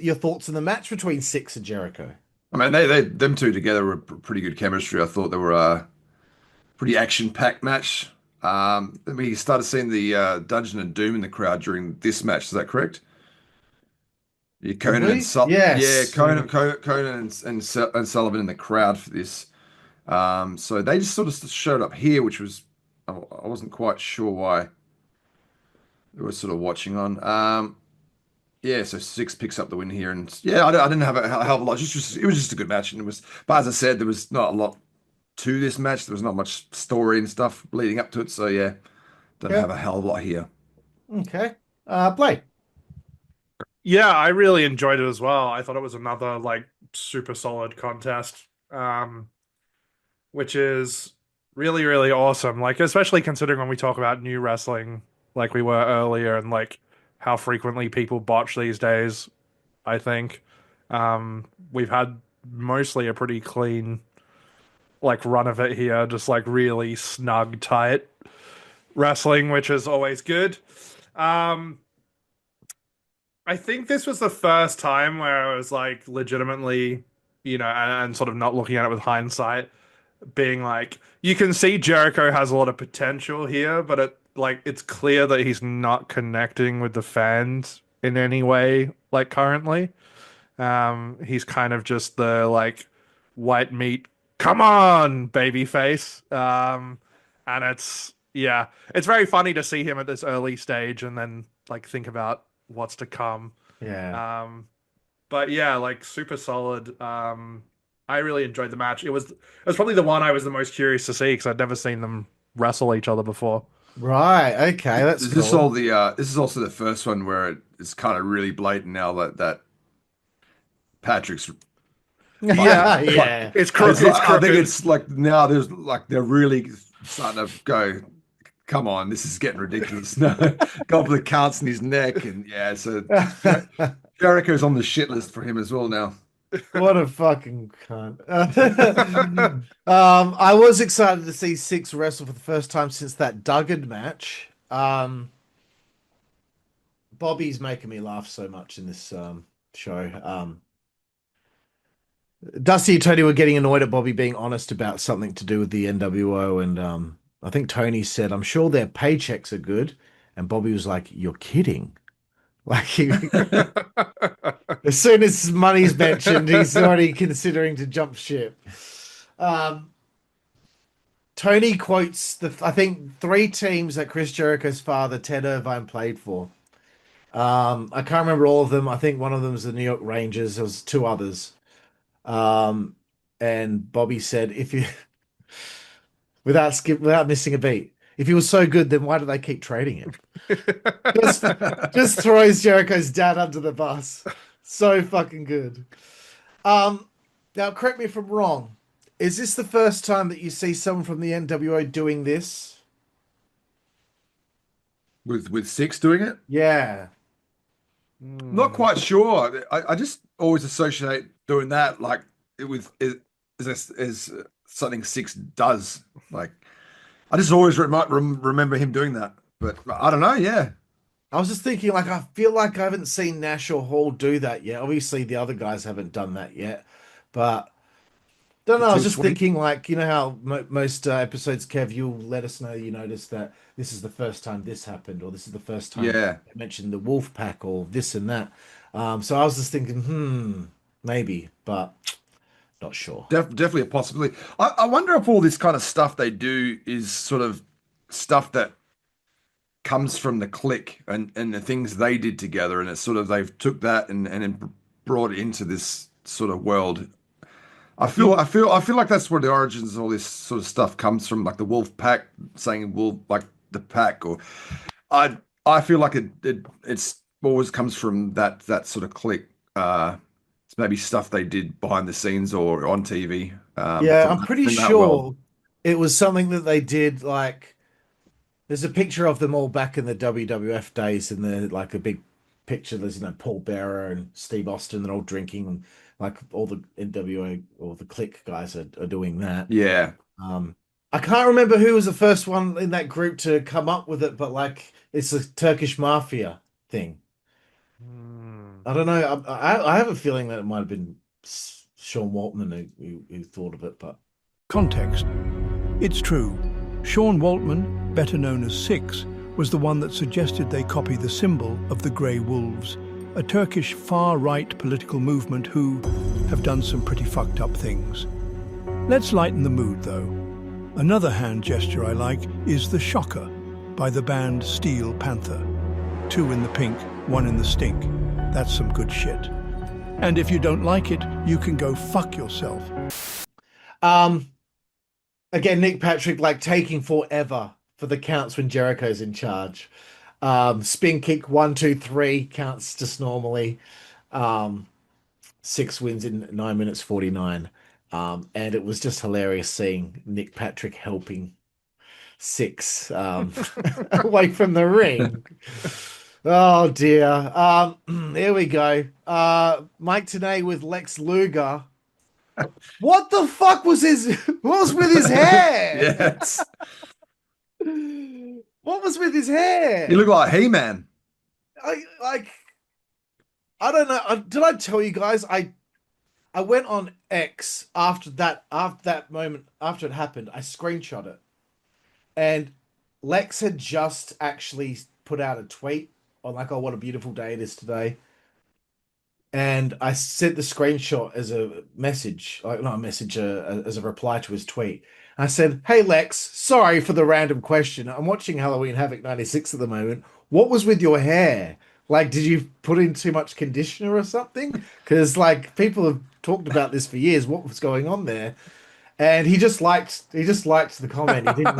Speaker 3: your thoughts on the match between Six and Jericho?
Speaker 5: I mean, them two together were pretty good chemistry. I thought they were a pretty action-packed match. We started seeing the Dungeon and Doom in the crowd during this match. Is that correct? Yeah, Conan and
Speaker 3: yes.
Speaker 5: Conan and Sullivan in the crowd for this. So they just sort of showed up here, which was I wasn't quite sure why they were sort of watching on. Yeah, so Six picks up the win here, and yeah, I didn't have a hell of a lot. It was just a good match, and but as I said, there was not a lot to this match. There was not much story and stuff leading up to it, so yeah, don't have a hell of a lot here.
Speaker 3: Okay, Blake.
Speaker 4: Yeah, I really enjoyed it as well. I thought it was another like super solid contest, which is really, really awesome. Like, especially considering when we talk about new wrestling, like we were earlier, and like how frequently people botch these days. I think we've had mostly a pretty clean like run of it here, just like really snug, tight wrestling, which is always good. I think this was the first time where I was like legitimately, and sort of not looking at it with hindsight, being like, you can see Jericho has a lot of potential here, but it's clear that he's not connecting with the fans in any way, like currently. He's kind of just the like white meat, come on, baby face. And it's very funny to see him at this early stage and then like think about what's to come.
Speaker 3: Yeah.
Speaker 4: But yeah, like super solid. I really enjoyed the match. It was probably the one I was the most curious to see because I'd never seen them wrestle each other before.
Speaker 3: Right. Okay. That's cool.
Speaker 5: This is also the first one where it's kind of really blatant now that Patrick's.
Speaker 3: Yeah.
Speaker 4: It's crooked.
Speaker 5: I think it's like now there's like they're really starting to go. Come on, this is getting ridiculous. No, goblet counts in his neck, and yeah, so Jericho's on the shit list for him as well now.
Speaker 3: What a fucking cunt. I was excited to see Six wrestle for the first time since that Duggan match. Bobby's making me laugh so much in this show. Dusty and Tony were getting annoyed at Bobby being honest about something to do with the NWO, and I think Tony said, "I'm sure their paychecks are good," and Bobby was like, "You're kidding." Like as soon as money's mentioned, he's already considering to jump ship. Tony quotes I think 3 teams that Chris Jericho's father, Ted Irvine, played for. I can't remember all of them. I think one of them was the New York Rangers. There was 2 others. And Bobby said, if you without missing a beat, if he was so good, then why do they keep trading him? just throws Jericho's dad under the bus. So fucking good. Now correct me if I'm wrong. Is this the first time that you see someone from the NWO doing this?
Speaker 5: With Six doing it?
Speaker 3: Yeah.
Speaker 5: Not quite sure. I just always associate doing that like as something Six does. Like I just always remember him doing that. But I don't know. Yeah.
Speaker 3: I was just thinking, like, I feel like I haven't seen Nash or Hall do that yet. Obviously, the other guys haven't done that yet. But don't know. I was just thinking, like, you know how most episodes, Kev, you'll let us know you noticed that this is the first time this happened, or this is the first time I mentioned the Wolf Pack, or this and that. So I was just thinking, maybe, but not sure.
Speaker 5: Definitely a possibility. I wonder if all this kind of stuff they do is sort of stuff that comes from the clique and the things they did together, and it's sort of they've took that and then brought it into this sort of world. I feel like that's where the origins of all this sort of stuff comes from, like the Wolf Pack saying wolf, like the pack, or I feel like it's always comes from that sort of clique. It's maybe stuff they did behind the scenes or on TV.
Speaker 3: I'm pretty sure it was something that they did. Like, there's a picture of them all back in the WWF days, and they're like a big picture. There's Paul Bearer and Steve Austin. They're all drinking, and like all the NWA or the clique guys are doing that.
Speaker 5: Yeah.
Speaker 3: I can't remember who was the first one in that group to come up with it, but like it's a Turkish mafia thing. I don't know. I have a feeling that it might have been Sean Waltman who thought of it, but
Speaker 6: context. It's true. Sean Waltman, better known as Six, was the one that suggested they copy the symbol of the Grey Wolves, a Turkish far-right political movement who have done some pretty fucked up things. Let's lighten the mood, though. Another hand gesture I like is the Shocker by the band Steel Panther. 2 in the pink, 1 in the stink. That's some good shit. And if you don't like it, you can go fuck yourself.
Speaker 3: Again, Nick Patrick like taking forever for the counts when Jericho's in charge. Spin kick 1, 2, 3 counts just normally. 6 wins in 9 minutes 49. And it was just hilarious seeing Nick Patrick helping Six away from the ring. Oh dear. Here we go. Mike Tenay with Lex Luger. What the fuck was what was with his hair?
Speaker 5: Yes.
Speaker 3: What was with his hair?
Speaker 5: He looked like He-Man.
Speaker 3: I don't know. Did I tell you guys? I went on X after that moment, after it happened. I screenshot it, and Lex had just actually put out a tweet on like, "Oh, what a beautiful day it is today." And I sent the screenshot as a message, like not a message, as a reply to his tweet. I said, "Hey Lex, sorry for the random question. I'm watching Halloween Havoc 96 at the moment. What was with your hair? Like, did you put in too much conditioner or something? Because like people have talked about this for years. What was going on there?" And he just liked the comment. He didn't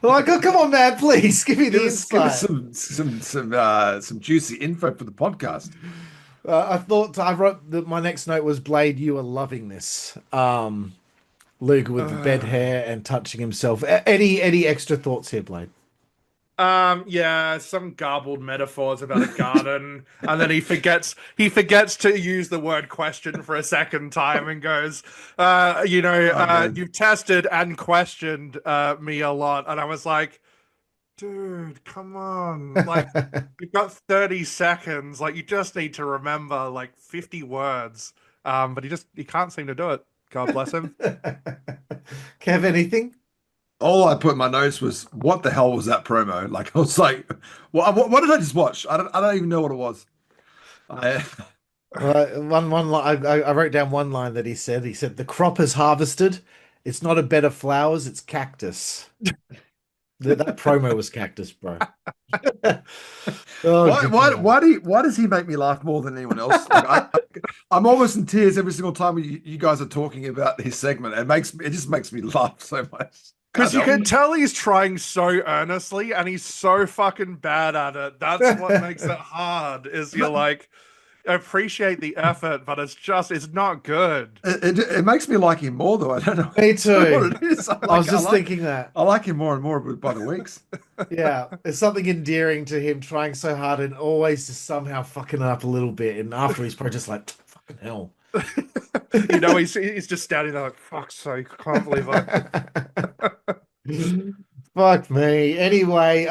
Speaker 3: like, "Oh, come on, man, please give me the insight."
Speaker 5: Give us some juicy info for the podcast.
Speaker 3: I wrote that my next note was, "Blade, you are loving this." Luger with the bed hair and touching himself. Any extra thoughts here, Blade?
Speaker 4: Yeah, some garbled metaphors about a garden, and then he forgets to use the word question for a second time and goes, you've tested and questioned me a lot. And I was like, dude, come on. Like, you've got 30 seconds. Like, you just need to remember like 50 words. But he can't seem to do it. God bless him.
Speaker 3: Kev, anything?
Speaker 5: All I put in my notes was, what the hell was that promo? Like, I was like, what did I just watch? I don't even know what it was.
Speaker 3: I wrote down one line that he said. He said, "The crop is harvested. It's not a bed of flowers. It's cactus." That promo was cactus, bro.
Speaker 5: Why does he make me laugh more than anyone else? Like, I'm almost in tears every single time you guys are talking about his segment. It just makes me laugh so much.
Speaker 4: Because you can tell he's trying so earnestly and he's so fucking bad at it. That's what makes it hard, is you're like, appreciate the effort, but it's not good.
Speaker 5: It makes me like him more, though. I don't know.
Speaker 3: Me too.
Speaker 5: What it is.
Speaker 3: I was just thinking that.
Speaker 5: I like him more and more by the weeks.
Speaker 3: Yeah, there's something endearing to him trying so hard and always just somehow fucking up a little bit. And after he's probably just like, fucking hell.
Speaker 4: He's just standing there like, fuck's sake, I can't believe
Speaker 3: it. Fuck me. Anyway,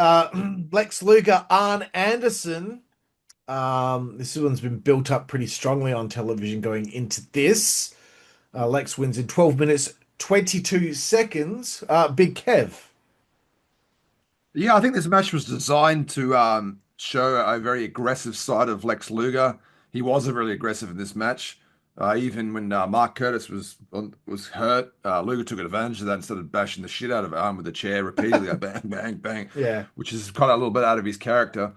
Speaker 3: Lex Luger, Arn Anderson. This one's been built up pretty strongly on television going into this. Lex wins in 12 minutes, 22 seconds. Big Kev.
Speaker 5: Yeah, I think this match was designed to show a very aggressive side of Lex Luger. He wasn't really aggressive in this match. Even when Mark Curtis was hurt, Luger took advantage of that and started bashing the shit out of Arn with the chair repeatedly, like bang, bang, bang.
Speaker 3: Yeah,
Speaker 5: which is kind of a little bit out of his character.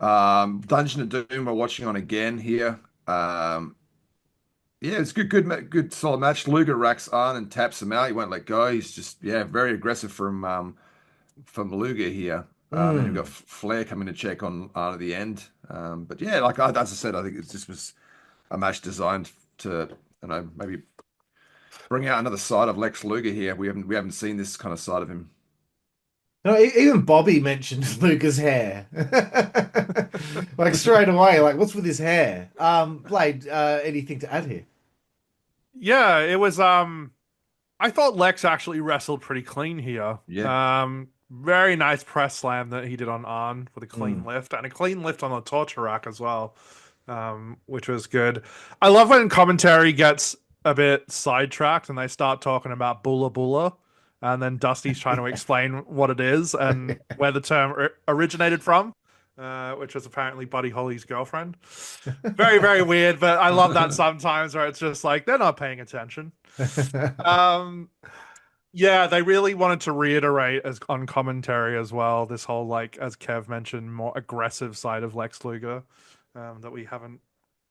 Speaker 5: Dungeon of Doom we're watching on again here. Yeah, it's good solid match. Luger racks Arn and taps him out. He won't let go. He's just very aggressive from Luger here. And you've got Flair coming to check on Arn at the end. But yeah, like as I said, I think this was a match designed to maybe bring out another side of Lex Luger here. We haven't seen this kind of side of him.
Speaker 3: No, even Bobby mentioned Luger's hair. Like straight away, like what's with his hair? Blade, anything to add here?
Speaker 4: Yeah, it was I thought Lex actually wrestled pretty clean here.
Speaker 5: Yeah.
Speaker 4: Very nice press slam that he did on Arn with a clean lift, and a clean lift on the torture rack as well. Which was good. I love when commentary gets a bit sidetracked and they start talking about Bula Bula, and then Dusty's trying to explain what it is and where the term originated from, which was apparently Buddy Holly's girlfriend. Very, very weird, but I love that sometimes where it's just like they're not paying attention. Yeah, they really wanted to reiterate on commentary as well, this whole, like, as Kev mentioned, more aggressive side of Lex Luger. That we haven't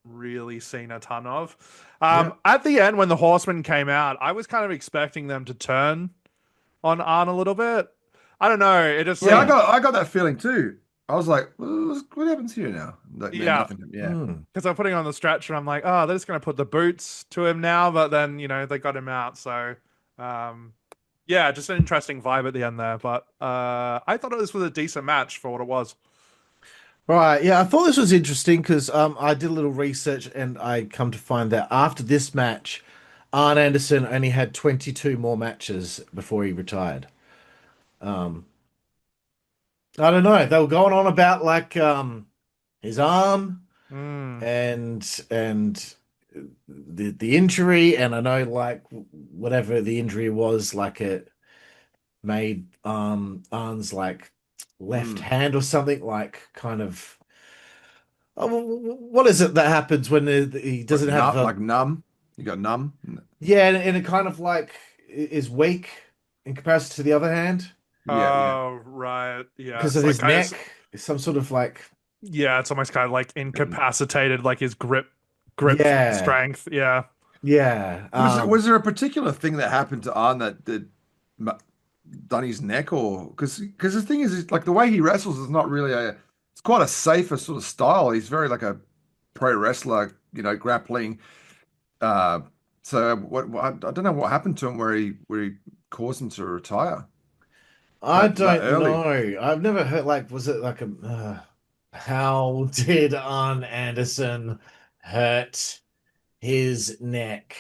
Speaker 4: really seen a ton of. At the end, when the Horsemen came out, I was kind of expecting them to turn on Arn a little bit. I don't know. It just
Speaker 5: I got that feeling too. I was like, what happens here now? Like,
Speaker 4: because I'm putting on the stretch and I'm like, oh, they're just going to put the boots to him now, but then they got him out. So just an interesting vibe at the end there. But I thought this was a decent match for what it was.
Speaker 3: Right, yeah, I thought this was interesting because I did a little research and I come to find that after this match, Arn Anderson only had 22 more matches before he retired. I don't know. They were going on about like his arm and the injury, and I know like whatever the injury was, like it made Arn's like left hand or something, like kind of what is it that happens when he doesn't have
Speaker 5: like numb? You got numb?
Speaker 3: Yeah, and it kind of like is weak in comparison to the other hand.
Speaker 4: Right. Yeah,
Speaker 3: because of his neck, some sort of like
Speaker 4: it's almost kind of like incapacitated, like his grip strength. Yeah.
Speaker 5: Was there a particular thing that happened to Arn that done his neck, or because the thing is like the way he wrestles is not really it's quite a safer sort of style. He's very like a pro wrestler, grappling. So I don't know what happened to him where he caused him to retire.
Speaker 3: I don't know. I've never heard, like, was it like how did Arn Anderson hurt his neck?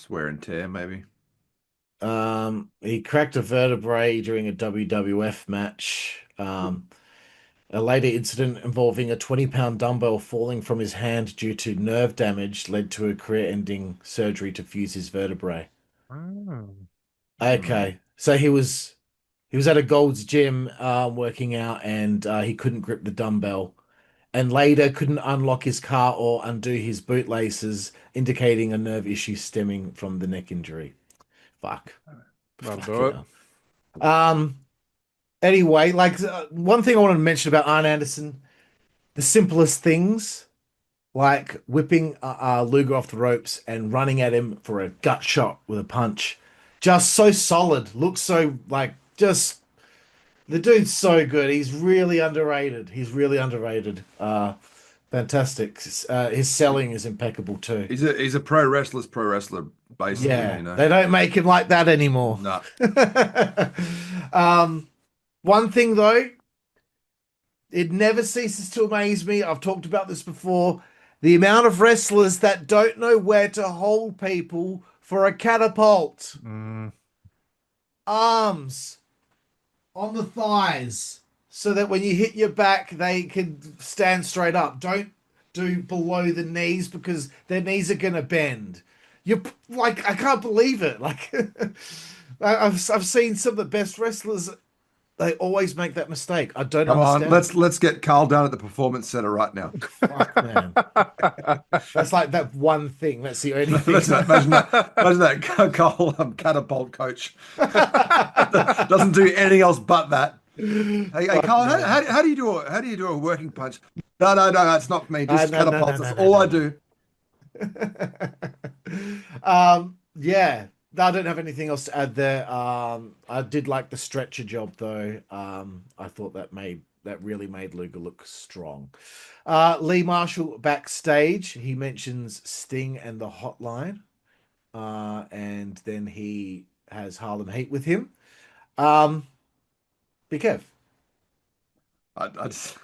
Speaker 5: Wear and tear, maybe.
Speaker 3: He cracked a vertebrae during a WWF match. A later incident involving a 20-pound dumbbell falling from his hand due to nerve damage led to a career-ending surgery to fuse his vertebrae.
Speaker 4: Oh.
Speaker 3: Okay, so he was at a Gold's Gym working out, and he couldn't grip the dumbbell, and later couldn't unlock his car or undo his bootlaces, indicating a nerve issue stemming from the neck injury. Fuck.
Speaker 4: That'll
Speaker 3: Fuck
Speaker 4: do it.
Speaker 3: Anyway, like one thing I wanted to mention about Arn Anderson, the simplest things, like whipping Luger off the ropes and running at him for a gut shot with a punch, just so solid. Looks so like just the dude's so good. He's really underrated. He's really underrated. Fantastic. His selling is impeccable too.
Speaker 5: He's a pro wrestler, basically.
Speaker 3: Yeah,
Speaker 5: You know?
Speaker 3: they don't make him like that anymore.
Speaker 5: No.
Speaker 3: One thing though, it never ceases to amaze me. I've talked about this before. The amount of wrestlers that don't know where to hold people for a catapult. Arms on the thighs so that when you hit your back, they can stand straight up. Don't do below the knees because their knees are going to bend. You're like, I can't believe it. Like, I've seen some of the best wrestlers. They always make that mistake. I don't understand.
Speaker 5: On, let's get Carl down at the Performance Center right now.
Speaker 3: Fuck, man. That's like that one thing. That's the only thing.
Speaker 5: Imagine that Carl catapult coach doesn't do anything else but that. Hey Carl, how do you do a working punch? No, it's not for me. Just catapults. That's all I do.
Speaker 3: Yeah. I don't have anything else to add there. I did like the stretcher job though. I thought that really made Luger look strong. Lee Marshall backstage, he mentions Sting and the Hotline, and then he has Harlem Heat with him. Be careful.
Speaker 5: I just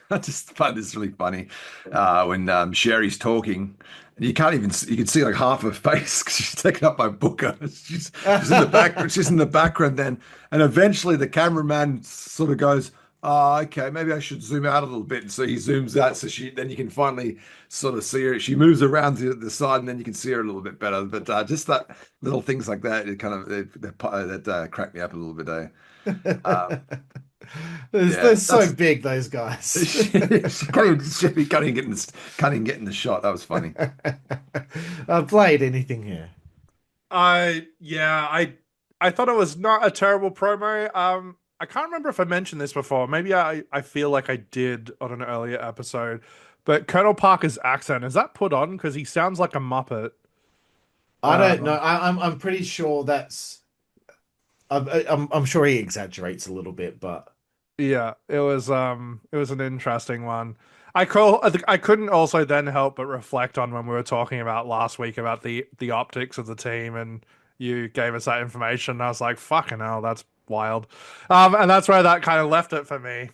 Speaker 5: find this really funny when Sherry's talking, and you can see like half her face because she's taken up by Booker. She's in the back. She's in the background then, and eventually the cameraman sort of goes, "Oh, okay, maybe I should zoom out a little bit." And so he zooms out, so then you can finally sort of see her. She moves around to the side, and then you can see her a little bit better. But just that little things like that, it kind of that cracked me up a little bit.
Speaker 3: They're so big, those guys.
Speaker 5: Cutting getting the shot. That was funny.
Speaker 3: Blade, anything here?
Speaker 4: I thought it was not a terrible promo. I can't remember if I mentioned this before. Maybe I feel like I did on an earlier episode. But Colonel Parker's accent, is that put on? Because he sounds like a Muppet.
Speaker 3: I don't know. I'm pretty sure that's. I'm sure he exaggerates a little bit, but
Speaker 4: yeah, it was an interesting one. I couldn't also then help but reflect on when we were talking about last week about the optics of the team, and you gave us that information. And I was like, fucking hell, that's wild. And that's where that kind of left it for me.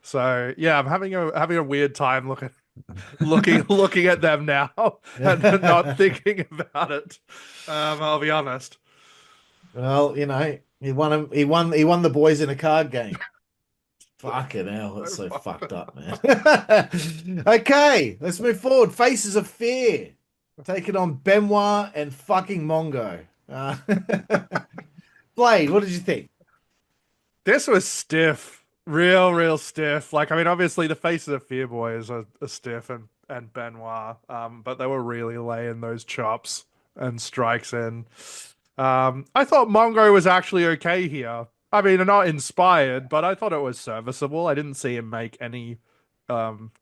Speaker 4: So yeah, I'm having a weird time looking at them now and not thinking about it. I'll be honest.
Speaker 3: Well, you know, he won the boys in a card game. Fucking hell, that's so fucked up, man. Okay, let's move forward. Faces of Fear. Taking on Benoit and fucking Mongo. Blade, what did you think?
Speaker 4: This was stiff. Real stiff. Like, I mean, obviously the Faces of Fear boys are stiff and Benoit, but they were really laying those chops and strikes in. I thought Mongo was actually okay here. I mean, not inspired, but I thought it was serviceable. I didn't see him make any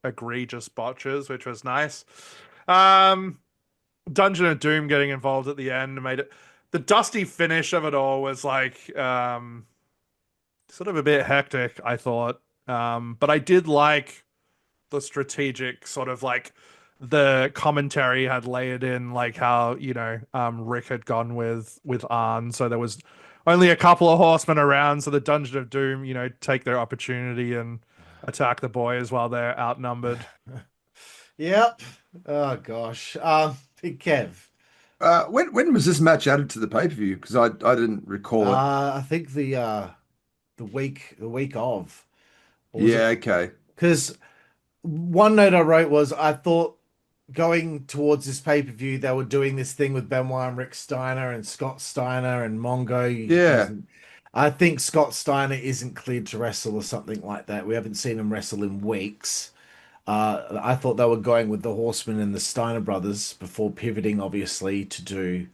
Speaker 4: egregious botches, which was nice. Dungeon of Doom getting involved at the end made it. The dusty finish of it all was like sort of a bit hectic, I thought. But I did like the strategic sort of like the commentary had layered in, like how, you know, Rick had gone with Arn, so there was only a couple of horsemen around, so the Dungeon of Doom, you know, take their opportunity and attack the boys while they're outnumbered.
Speaker 3: Yep. Oh gosh. Big Kev.
Speaker 5: When was this match added to the pay-per-view? Because I didn't recall it.
Speaker 3: I think the week of. Or was
Speaker 5: Yeah,
Speaker 3: it?
Speaker 5: okay.
Speaker 3: Because one note I wrote was I thought going towards this pay-per-view they were doing this thing with Benoit and Rick Steiner and Scott Steiner and Mongo.
Speaker 5: Yeah.
Speaker 3: I think Scott Steiner isn't cleared to wrestle or something like that. We haven't seen him wrestle in weeks. I thought they were going with the Horsemen and the Steiner brothers before pivoting, obviously, to do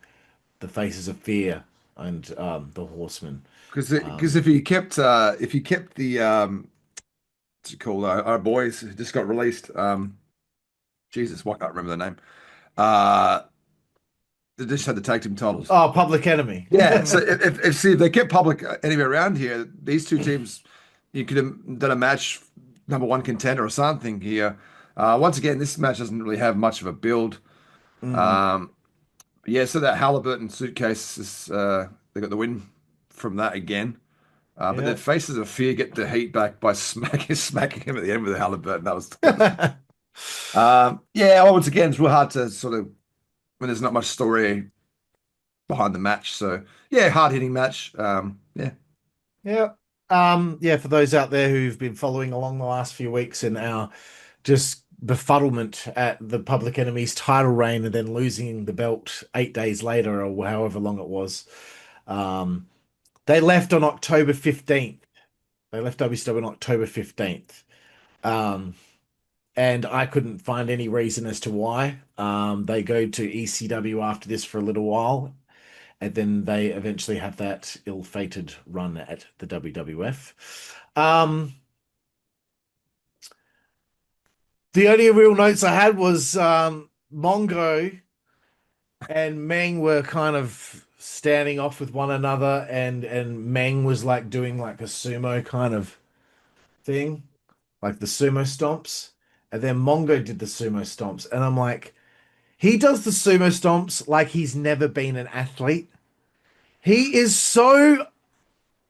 Speaker 3: the Faces of Fear and the Horsemen.
Speaker 5: Because if you kept the what's it called, our boys who just got released, Jesus, why can't I remember the name? Uh, they just had the tag team titles.
Speaker 3: Oh, Public Enemy.
Speaker 5: Yeah. So if they kept Public Enemy around here, these two teams, you could have done a match, number one contender or something here. Once again, this match doesn't really have much of a build. Yeah, so that Halliburton suitcase is they got the win from that again. But the Faces of Fear get the heat back by smacking him at the end with the Halliburton. That was yeah, well, once again, it's real hard to sort of when there's not much story behind the match. So yeah, hard hitting match. Yeah.
Speaker 3: Yeah. For those out there who've been following along the last few weeks in our just befuddlement at the Public Enemy's title reign and then losing the belt 8 days later or however long it was. They left on October 15th. They left WCW on October 15th. And I couldn't find any reason as to why. They go to ECW after this for a little while. And then they eventually have that ill-fated run at the WWF. The only real notes I had was Mongo and Meng were kind of standing off with one another, and Meng was like doing like a sumo kind of thing, like the sumo stomps. And then Mongo did the sumo stomps. And I'm like, he does the sumo stomps like he's never been an athlete. He is so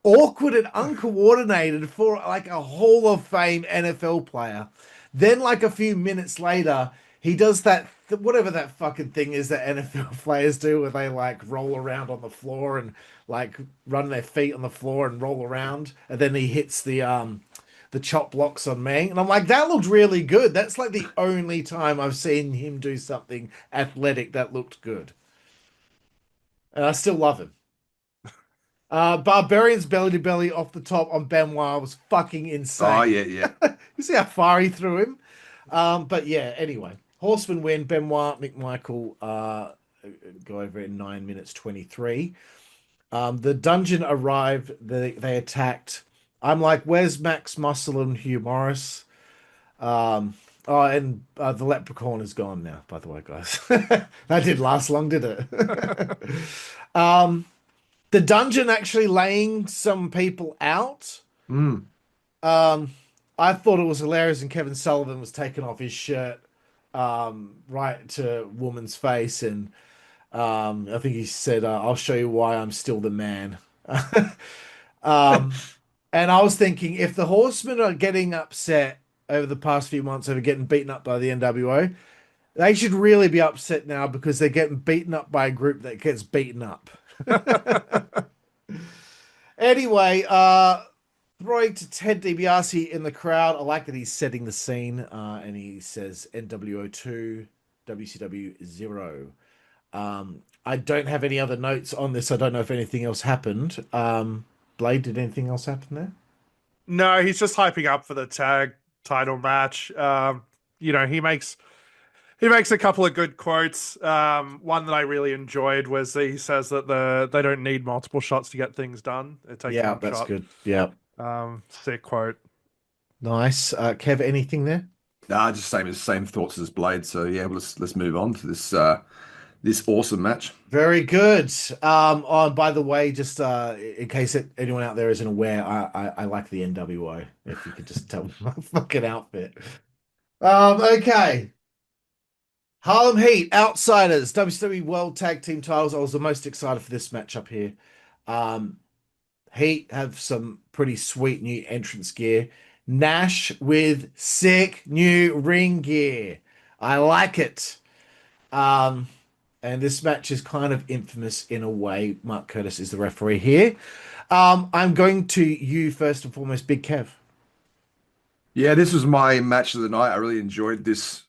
Speaker 3: awkward and uncoordinated for like a Hall of Fame NFL player. Then like a few minutes later, he does that, whatever that fucking thing is that NFL players do where they like roll around on the floor and like run their feet on the floor and roll around. And then he hits the chop blocks on Meng. And I'm like, that looked really good. That's like the only time I've seen him do something athletic that looked good. And I still love him. Barbarian's belly to belly off the top on Benoit was fucking insane.
Speaker 5: Oh, yeah.
Speaker 3: You see how far he threw him? But yeah, anyway. Horseman win. Benoit, McMichael go over in 9 minutes 23. The dungeon arrived. They attacked. I'm like, where's Max Muscle and Hugh Morris? And the leprechaun is gone now, by the way, guys. That didn't last long, did it? The dungeon actually laying some people out. I thought it was hilarious, and Kevin Sullivan was taking off his shirt right to woman's face, and I think he said, "I'll show you why I'm still the man." And I was thinking, if the Horsemen are getting upset over the past few months over getting beaten up by the NWO, they should really be upset now because they're getting beaten up by a group that gets beaten up. Anyway, throwing to Ted DiBiase in the crowd. I like that he's setting the scene, and he says NWO 2, WCW 0. I don't have any other notes on this. I don't know if anything else happened. Blade, did anything else happen there?
Speaker 4: No, he's just hyping up for the tag title match. He makes a couple of good quotes. One that I really enjoyed was that he says that they don't need multiple shots to get things done. It takes one
Speaker 3: that's
Speaker 4: shot.
Speaker 3: good. Yeah.
Speaker 4: Sick quote.
Speaker 3: Nice. Kev, anything there?
Speaker 5: Nah, just same thoughts as Blade. So yeah, let's move on to this awesome match.
Speaker 3: Very good. By the way, just in case anyone out there isn't aware, I like the NWO. If you could just tell my fucking outfit. Okay. Harlem Heat, Outsiders, WCW World Tag Team titles. I was the most excited for this matchup here. Heat have some pretty sweet new entrance gear. Nash with sick new ring gear. I like it. And this match is kind of infamous in a way. Mark Curtis is the referee here. I'm going to you first and foremost, Big Kev.
Speaker 5: Yeah, this was my match of the night. I really enjoyed this.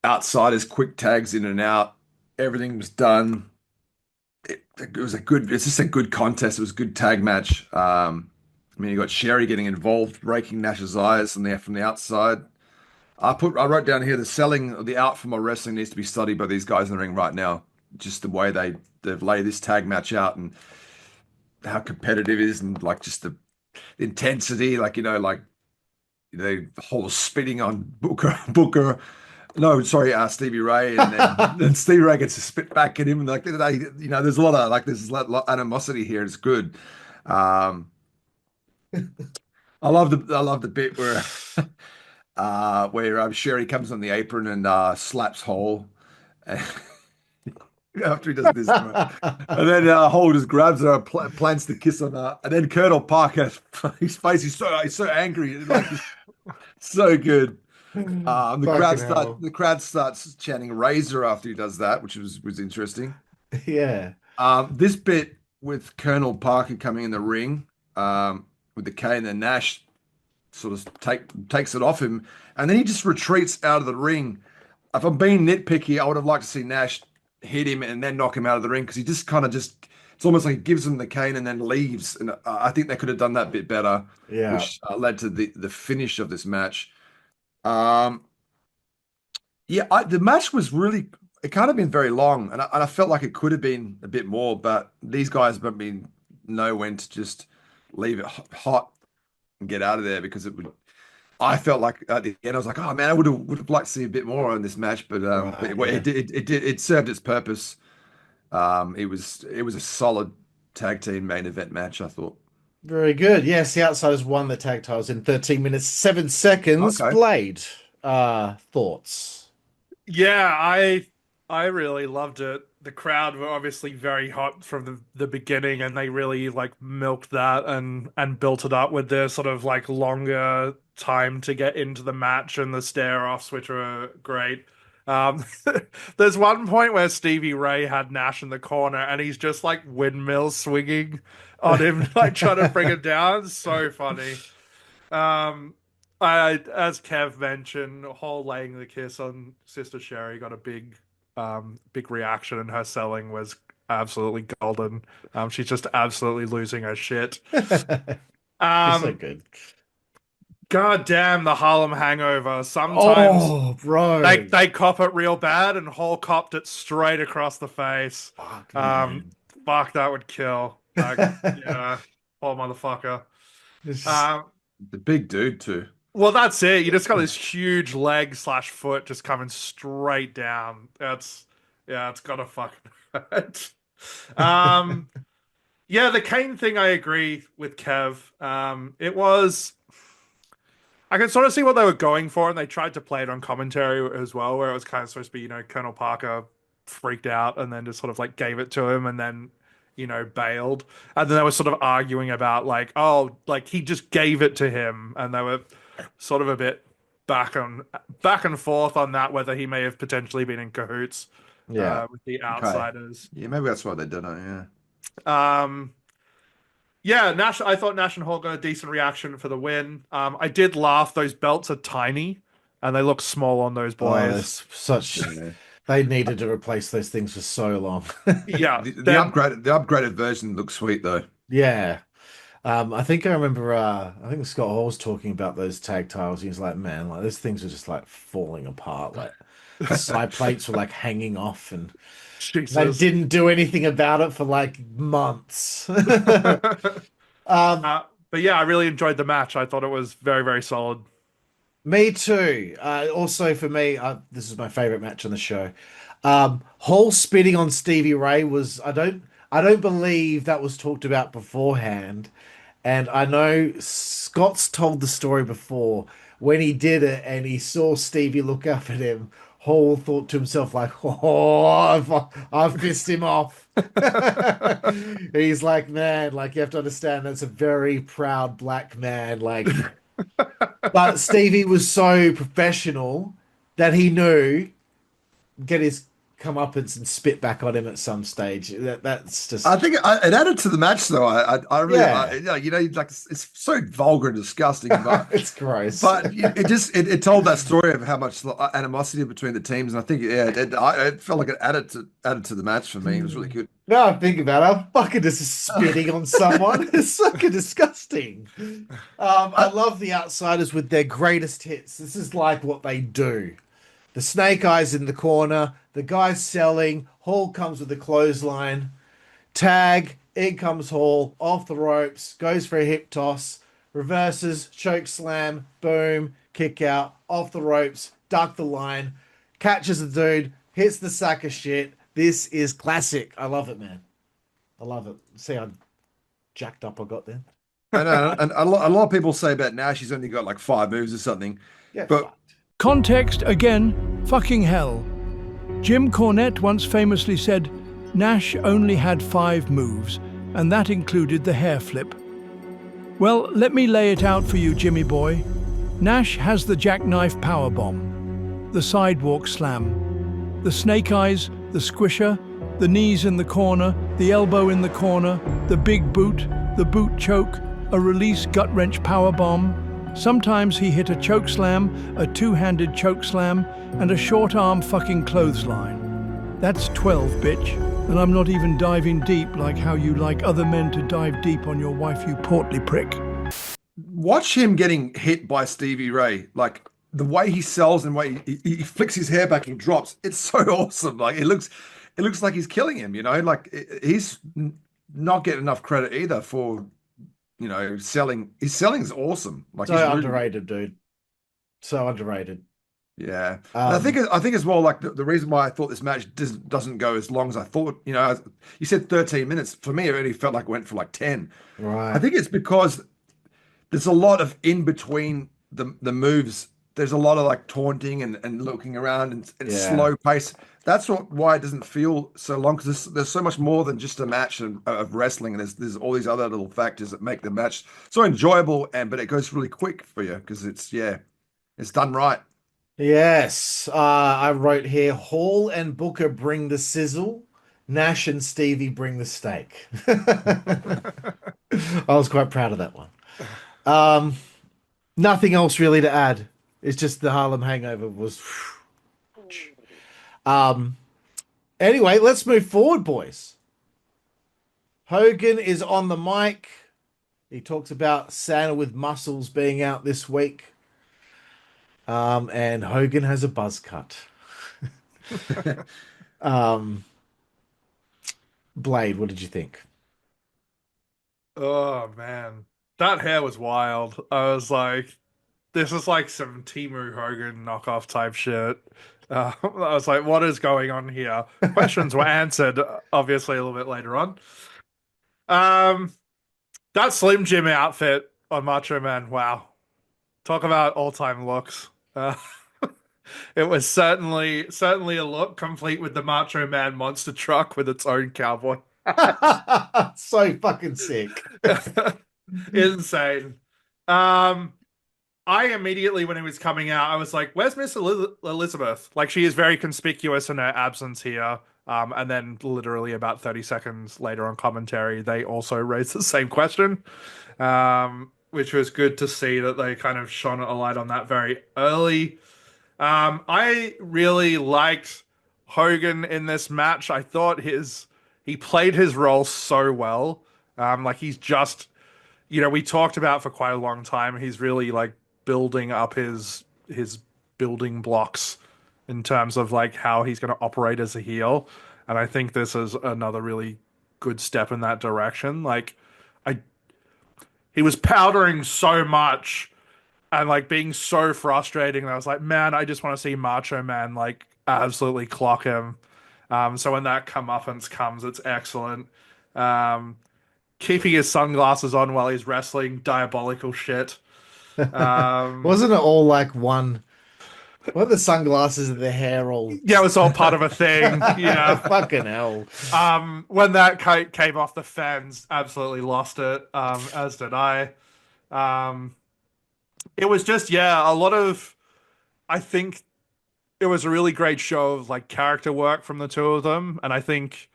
Speaker 5: Outsiders, quick tags in and out. Everything was done. It was a good. It's just a good contest. It was a good tag match. I mean, you got Sherry getting involved, breaking Nash's eyes from the outside. I wrote down here the selling of the out for my wrestling needs to be studied by these guys in the ring right now. Just the way they've laid this tag match out and how competitive it is, and like just the intensity, like the whole spitting on Booker. No, sorry, Stevie Ray, and then Stevie Ray gets to spit back at him, and like there's a lot of there's a lot of animosity here. It's good. I love the bit where Sherry comes on the apron and slaps Hole after he does this, and then Hole just grabs her, plants the kiss on her, and then Colonel Parker, his face is so angry, like so good. The crowd starts chanting Razor after he does that, which was interesting.
Speaker 3: Yeah.
Speaker 5: This bit with Colonel Parker coming in the ring, with the cane, and then Nash sort of takes it off him, and then he just retreats out of the ring. If I'm being nitpicky, I would have liked to see Nash hit him and then knock him out of the ring, because he just kind of it's almost like he gives him the cane and then leaves. And I think they could have done that bit better, which led to the finish of this match. The match was really, it can't have been very long, and I felt like it could have been a bit more, but these guys know when to just leave it hot and get out of there, because I felt like at the end I was like, oh man, I would have liked to see a bit more on this match, but it served its purpose. It was a solid tag team main event match, I thought.
Speaker 3: Very good. Yes, the Outsiders won the tag titles in 13 minutes 7 seconds. Okay. Blade, thoughts?
Speaker 4: Yeah, I really loved it. The crowd were obviously very hot from the beginning, and they really milked that and built it up with their sort of longer time to get into the match and the stare-offs, which were great. There's one point where Stevie Ray had Nash in the corner, and he's just windmill swinging on him, trying to bring him down. So funny. As Kev mentioned, Hall laying the kiss on Sister Sherry got a big reaction, and her selling was absolutely golden. She's just absolutely losing her shit.
Speaker 3: She's so good.
Speaker 4: God damn, the Harlem Hangover. Sometimes they cop it real bad, and Hall copped it straight across the face. Fuck, that would kill. Yeah, poor motherfucker.
Speaker 5: The big dude too.
Speaker 4: Well, that's it. You just got this huge leg/foot just coming straight down. It's gotta fucking hurt. Yeah, the cane thing, I agree with Kev. I can sort of see what they were going for, and they tried to play it on commentary as well, where it was kind of supposed to be, Colonel Parker freaked out and then just sort of gave it to him and then, bailed. And then they were sort of arguing about he just gave it to him, and they were sort of a bit back and forth on that, whether he may have potentially been in cahoots with the Outsiders.
Speaker 5: Okay. Yeah, maybe that's why they did it, yeah.
Speaker 4: Nash. I thought Nash and Hall got a decent reaction for the win. I did laugh. Those belts are tiny, and they look small on those boys.
Speaker 3: They needed to replace those things for so long.
Speaker 4: Yeah,
Speaker 5: the upgraded version looks sweet though.
Speaker 3: Yeah, I think I remember. I think Scott Hall was talking about those tag titles. He was like, "Man, those things are just falling apart. The side plates were hanging off and." Jesus. They didn't do anything about it for months.
Speaker 4: But yeah, I really enjoyed the match. I thought it was very, very solid.
Speaker 3: Me too. Also for me, this is my favorite match on the show. Hall spitting on Stevie Ray was I don't believe that was talked about beforehand. And I know Scott's told the story before when he did it and he saw Stevie look up at him. Hall thought to himself, I've pissed him off. He's like, man, you have to understand that's a very proud black man. But Stevie was so professional that he knew get his comeuppance and spit back on him at some stage. That's just.
Speaker 5: I think it added to the match, though. I really,
Speaker 3: Yeah.
Speaker 5: like it's so vulgar and disgusting, but
Speaker 3: It's gross.
Speaker 5: But it told that story of how much animosity between the teams, and I think it felt like it added to the match for me. It was really good.
Speaker 3: Now I think about it, I'm fucking just spitting on someone. It's fucking disgusting. I love the Outsiders with their greatest hits. This is like what they do. The Snake Eyes in the corner, the guy's selling, Hall comes with a clothesline, tag, in comes Hall, off the ropes, goes for a hip toss, reverses, choke slam, boom, kick out, off the ropes, duck the line, catches the dude, hits the sack of shit. This is classic. I love it, man. I love it. See how jacked up I got then?
Speaker 5: I know, and a lot of people say about Nash, he's only got like 5 moves or something.
Speaker 3: Yeah,
Speaker 5: but
Speaker 6: context again, fucking hell. Jim Cornette once famously said, Nash only had 5 moves, and that included the hair flip. Well, let me lay it out for you, Jimmy boy. Nash has the jackknife powerbomb, the sidewalk slam, the snake eyes, the squisher, the knees in the corner, the elbow in the corner, the big boot, the boot choke, a release gut wrench powerbomb. Sometimes he hit a choke slam, a two-handed choke slam, and a short arm fucking clothesline. That's 12, bitch. And I'm not even diving deep like how you like other men to dive deep on your wife, you portly prick.
Speaker 5: Watch him getting hit by Stevie Ray. Like the way he sells and the way he flicks his hair back and drops. It's so awesome. Like it looks like he's killing him, you know, like he's not getting enough credit either for, you know, selling. His selling is awesome. Like
Speaker 3: so
Speaker 5: he's
Speaker 3: underrated, dude. So underrated.
Speaker 5: Yeah, and I think as well, like the reason why I thought this match doesn't go as long as I thought, you know, you said 13 minutes. For me, it already felt like it went for like 10.
Speaker 3: Right.
Speaker 5: I think it's because there's a lot of in between the moves. There's a lot of like taunting and looking around and slow pace. That's why it doesn't feel so long, because there's so much more than just a match of wrestling, and there's all these other little factors that make the match so enjoyable, but it goes really quick for you because it's done right.
Speaker 3: Yes, I wrote here, Hall and Booker bring the sizzle, Nash and Stevie bring the steak. I was quite proud of that one. Nothing else really to add. It's just the Harlem Hangover was... Anyway, let's move forward, boys. Hogan is on the mic. He talks about Santa with muscles being out this week. And Hogan has a buzz cut. Blade, what did you think?
Speaker 4: Oh man, that hair was wild. I was like, this is like some Timu Hogan knockoff type shit. I was like, what is going on here? Questions were answered, obviously, a little bit later on. That Slim Jim outfit on Macho Man, wow. Talk about all-time looks. It was certainly a look, complete with the Macho Man monster truck with its own cowboy.
Speaker 3: So fucking sick.
Speaker 4: Insane. I immediately, when it was coming out, I was like, where's Miss Elizabeth? Like, she is very conspicuous in her absence here. And then literally about 30 seconds later on commentary, they also raised the same question, which was good to see that they kind of shone a light on that very early. I really liked Hogan in this match. I thought he played his role so well. Like he's just, you know, we talked about for quite a long time, he's really like building up his building blocks in terms of like how he's going to operate as a heel. And I think this is another really good step in that direction. Like he was powdering so much and like being so frustrating. And I was like, man, I just want to see Macho Man like absolutely clock him. So when that comeuppance comes, it's excellent. Keeping his sunglasses on while he's wrestling, diabolical shit.
Speaker 3: Wasn't it all like one? What, the sunglasses and the hair all?
Speaker 4: Yeah, it was all part of a thing. Yeah,
Speaker 3: fucking hell.
Speaker 4: When that came off, the fans absolutely lost it. As did I. It was just a lot of. I think it was a really great show of like character work from the two of them, and I think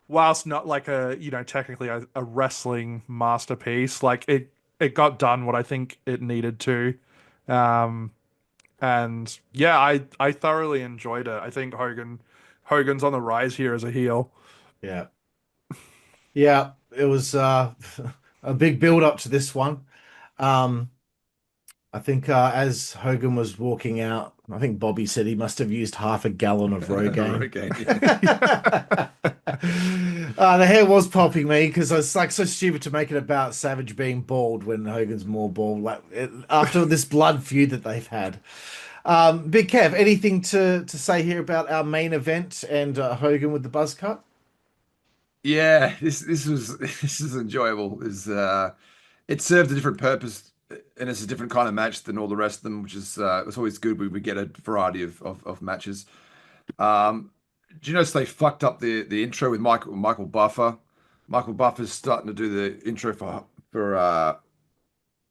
Speaker 4: whilst not like a technically a wrestling masterpiece, like it got done what I think it needed to. Um, and yeah, I thoroughly enjoyed it. I think Hogan's on the rise here as a heel.
Speaker 3: Yeah. Yeah, it was a big build up to this one. Um, I think as Hogan was walking out, I think Bobby said he must have used half a gallon of Rogaine. The hair was popping me because I was like so stupid to make it about Savage being bald when Hogan's more bald. Like after this blood feud that they've had. Big Kev, anything to say here about our main event and Hogan with the buzz cut?
Speaker 5: Yeah, this is enjoyable. It served a different purpose, and it's a different kind of match than all the rest of them, which is it's always good when we get a variety of matches. Do you notice they fucked up the intro with Michael Buffer? Michael Buffer's starting to do the intro for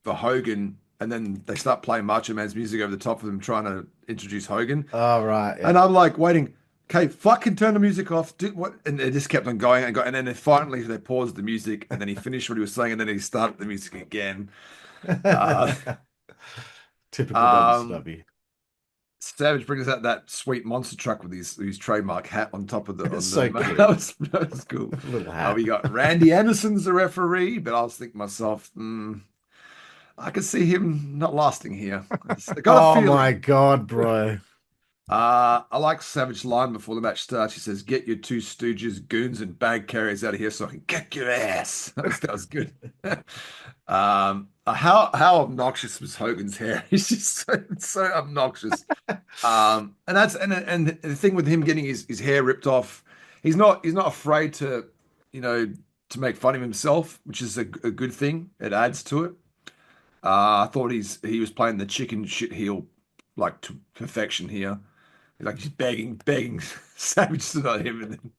Speaker 5: Hogan, and then they start playing Macho Man's music over the top of them, trying to introduce Hogan.
Speaker 3: Oh, right. Yeah.
Speaker 5: And I'm like waiting. Okay, fucking turn the music off. What? And it just kept on going and going. And then finally they paused the music, and then he finished what he was saying, and then he started the music again.
Speaker 3: Typical WCW.
Speaker 5: Savage brings out that sweet monster truck with his trademark hat on top of the.
Speaker 3: That
Speaker 5: was cool.
Speaker 3: Little hat.
Speaker 5: We got Randy Anderson's the referee, but I was thinking to myself, I could see him not lasting here.
Speaker 3: Oh my God, bro.
Speaker 5: I like Savage's line before the match starts. He says, "Get your two stooges, goons, and bag carriers out of here so I can kick your ass." That was good. How obnoxious was Hogan's hair? He's just so obnoxious. And the thing with him getting his hair ripped off, he's not afraid to to make fun of himself, which is a good thing. It adds to it. I thought he was playing the chicken shit heel like to perfection here. Like he's begging Savage to not him, and then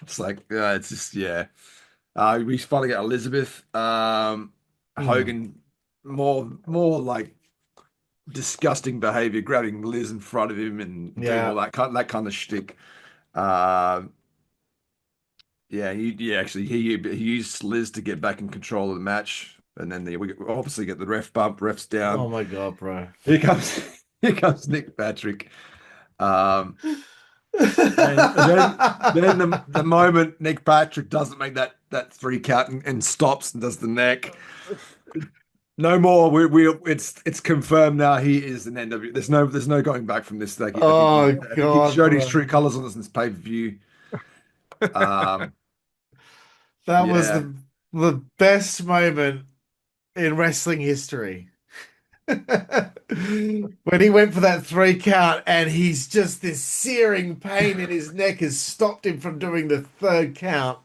Speaker 5: it's like it's just we finally get Elizabeth. Hogan more like disgusting behavior, grabbing Liz in front of him and doing all that kind of shtick. Actually he used Liz to get back in control of the match, and then we obviously get the ref bump, refs down.
Speaker 3: Oh my God, bro!
Speaker 5: Here comes Nick Patrick. And then the moment Nick Patrick doesn't make that 3 count and stops and does the neck, no more. It's confirmed now. He is an NW. There's no going back from this. Like,
Speaker 3: God,
Speaker 5: he showed his true colors on this pay per view.
Speaker 3: That was the best moment in wrestling history. When he went for that 3 count and he's just this searing pain in his neck has stopped him from doing the 3rd count.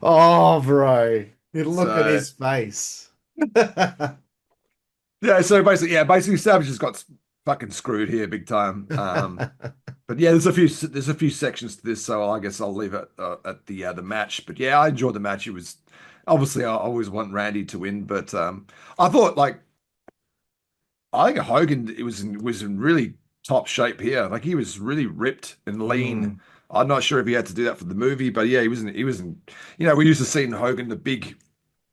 Speaker 3: Oh, bro. You look at his face.
Speaker 5: So basically Savage has got fucking screwed here big time. But yeah, there's a few sections to this, so I guess I'll leave it at the match. But yeah, I enjoyed the match. It was obviously I always want Randy to win, but I thought I think Hogan was in really top shape here. Like he was really ripped and lean. I'm not sure if he had to do that for the movie, but yeah, he was in we used to see in Hogan the big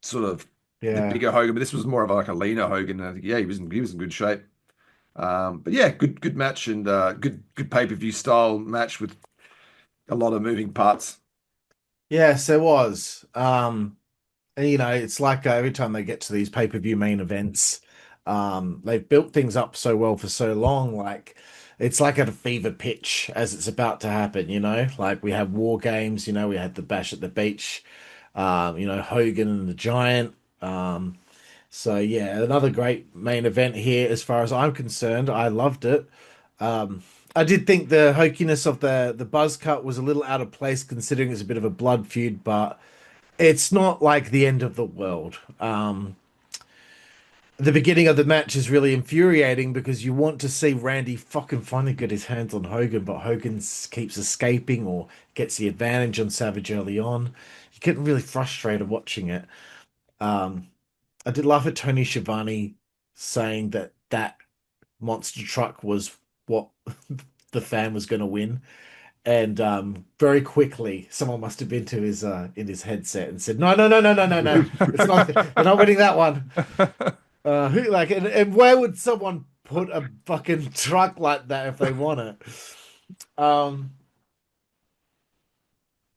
Speaker 5: sort of the bigger Hogan, but this was more of like a leaner Hogan. I think, he was in good shape. But yeah, good match and good pay-per-view style match with a lot of moving parts.
Speaker 3: Yes, there was. And it's like every time they get to these pay-per-view main events, they've built things up so well for so long, like it's like at a fever pitch as it's about to happen, like we have War Games, we had the Bash at the Beach, Hogan and the Giant. So yeah, another great main event here as far as I'm concerned. I loved it. I did think the hokiness of the buzz cut was a little out of place considering it's a bit of a blood feud, but it's not like the end of the world. The beginning of the match is really infuriating because you want to see Randy fucking finally get his hands on Hogan, but Hogan keeps escaping or gets the advantage on Savage early on. You get really frustrated watching it. I did laugh at Tony Schiavone saying that monster truck was what the fan was going to win. And very quickly, someone must have been to his in his headset and said, "No, no, no, no, no, no, no! It's not. They're not winning that one." Who like and where would someone put a fucking truck like that if they want it?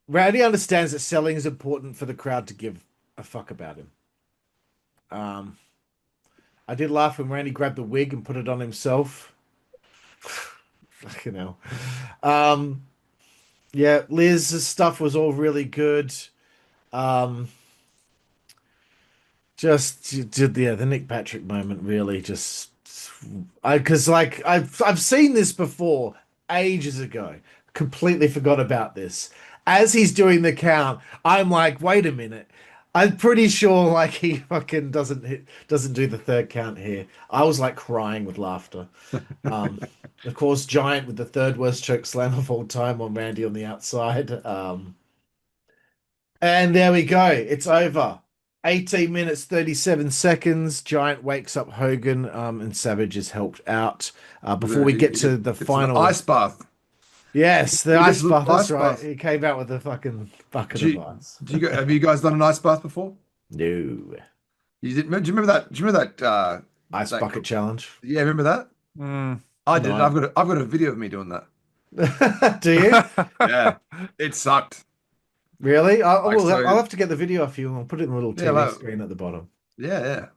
Speaker 3: Randy understands that selling is important for the crowd to give a fuck about him. I did laugh when Randy grabbed the wig and put it on himself. Fucking hell. Yeah, Liz's stuff was all really good. The Nick Patrick moment really just, because like I've seen this before ages ago, completely forgot about this. As he's doing the count, I'm like, wait a minute. I'm pretty sure like he fucking doesn't do the third count here. I was like crying with laughter. Of course, Giant with the third worst choke slam of all time on Randy on the outside. And there we go. It's over. 18 minutes, 37 seconds. Giant wakes up Hogan, and Savage is helped out. Before we get to the final
Speaker 5: ice bath.
Speaker 3: Yes, the ice bath. That's right. He came out with a fucking bucket of ice.
Speaker 5: Have you guys done an ice bath before?
Speaker 3: No.
Speaker 5: You didn't? Do you remember that? Do you remember that
Speaker 3: ice bucket challenge?
Speaker 5: Yeah, remember that? I did.
Speaker 3: No.
Speaker 5: I've got a video of me doing that.
Speaker 3: Do you?
Speaker 5: Yeah, it sucked.
Speaker 3: Really? I'll have to get the video off you and I'll put it in a little TV screen at the bottom.
Speaker 5: Yeah.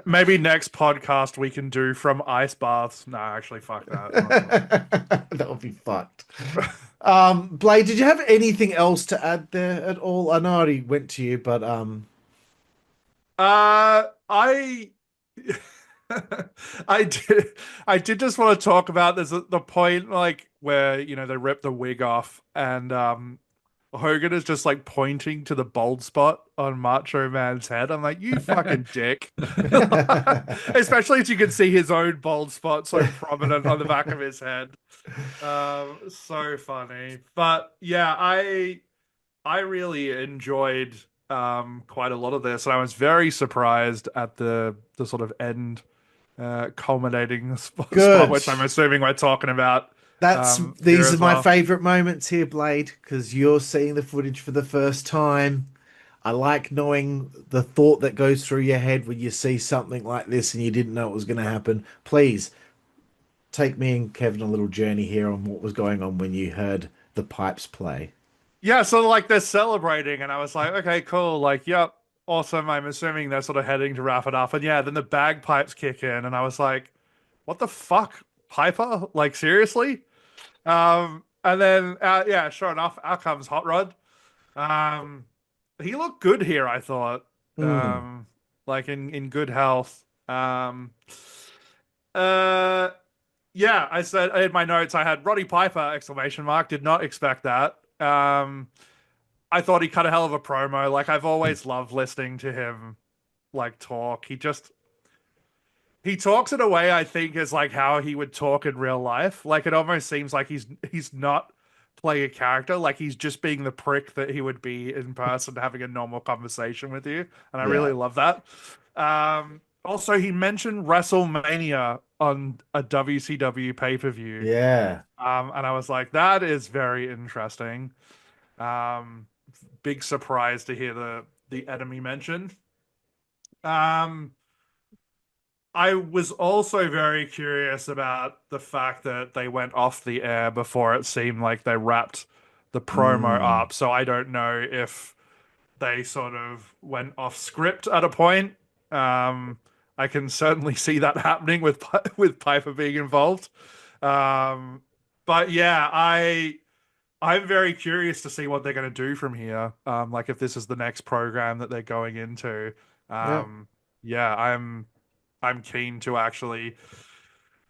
Speaker 4: maybe next podcast we can do from ice baths. No, actually, fuck that.
Speaker 3: That would be fucked. Blade, did you have anything else to add there at all? I know I already went to you, but
Speaker 4: I did just want to talk about this at the point like where they rip the wig off and Hogan is just like pointing to the bald spot on Macho Man's head. I'm like, you fucking dick. Especially as you can see his own bald spot so prominent on the back of his head. So funny. But yeah, I really enjoyed quite a lot of this, and I was very surprised at the sort of end culminating spot, which I'm assuming we're talking about.
Speaker 3: These are my favorite moments here, Blade, because you're seeing the footage for the first time. I like knowing the thought that goes through your head when you see something like this and you didn't know it was going to happen. Please take me and Kevin a little journey here on what was going on when you heard the pipes play.
Speaker 4: Yeah, so like they're celebrating, and I was like, okay, cool, like, yep, awesome. I'm assuming they're sort of heading to wrap it up, and yeah, then the bagpipes kick in, and I was like, what the fuck, Piper? Like, seriously? And then, yeah, sure enough, out comes Hot Rod. He looked good here, I thought. Like in good health. Yeah, I said in my notes I had Roddy Piper ! Did not expect that. I thought he cut a hell of a promo. Like, I've always loved listening to him like talk. He talks in a way I think is like how he would talk in real life. Like, it almost seems like he's not playing a character. Like, he's just being the prick that he would be in person, having a normal conversation with you. And I really love that. Also, he mentioned WrestleMania on a WCW pay-per-view.
Speaker 3: Yeah.
Speaker 4: And I was like, that is very interesting. Big surprise to hear the enemy mention. I was also very curious about the fact that they went off the air before it seemed like they wrapped the promo up. So I don't know if they sort of went off script at a point. I can certainly see that happening with Piper being involved. But yeah, I'm very curious to see what they're going to do from here. Like, if this is the next program that they're going into. Yeah, I'm keen to actually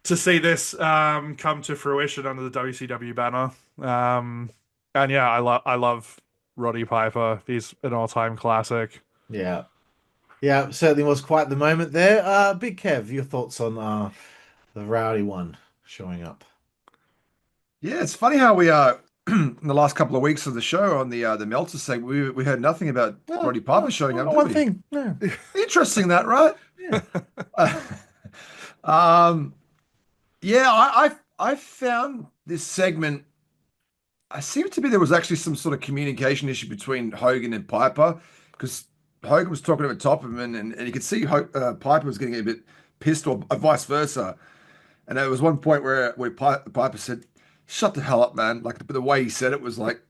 Speaker 4: see this come to fruition under the WCW banner. And yeah, I love Roddy Piper. He's an all-time classic.
Speaker 3: Yeah. Yeah, certainly was quite the moment there. Big Kev, your thoughts on the Rowdy one showing up?
Speaker 5: Yeah, it's funny how we in the last couple of weeks of the show on the Meltzer segment, we heard nothing about Roddy Piper showing up.
Speaker 3: One thing. No.
Speaker 5: Interesting that, right?
Speaker 3: Yeah.
Speaker 5: Yeah, I found this segment. I seemed to be there was actually some sort of communication issue between Hogan and Piper because Hogan was talking over top of him, and you could see Piper was getting a bit pissed, or vice versa. And there was one point where Piper said, "Shut the hell up, man!" Like the way he said it was like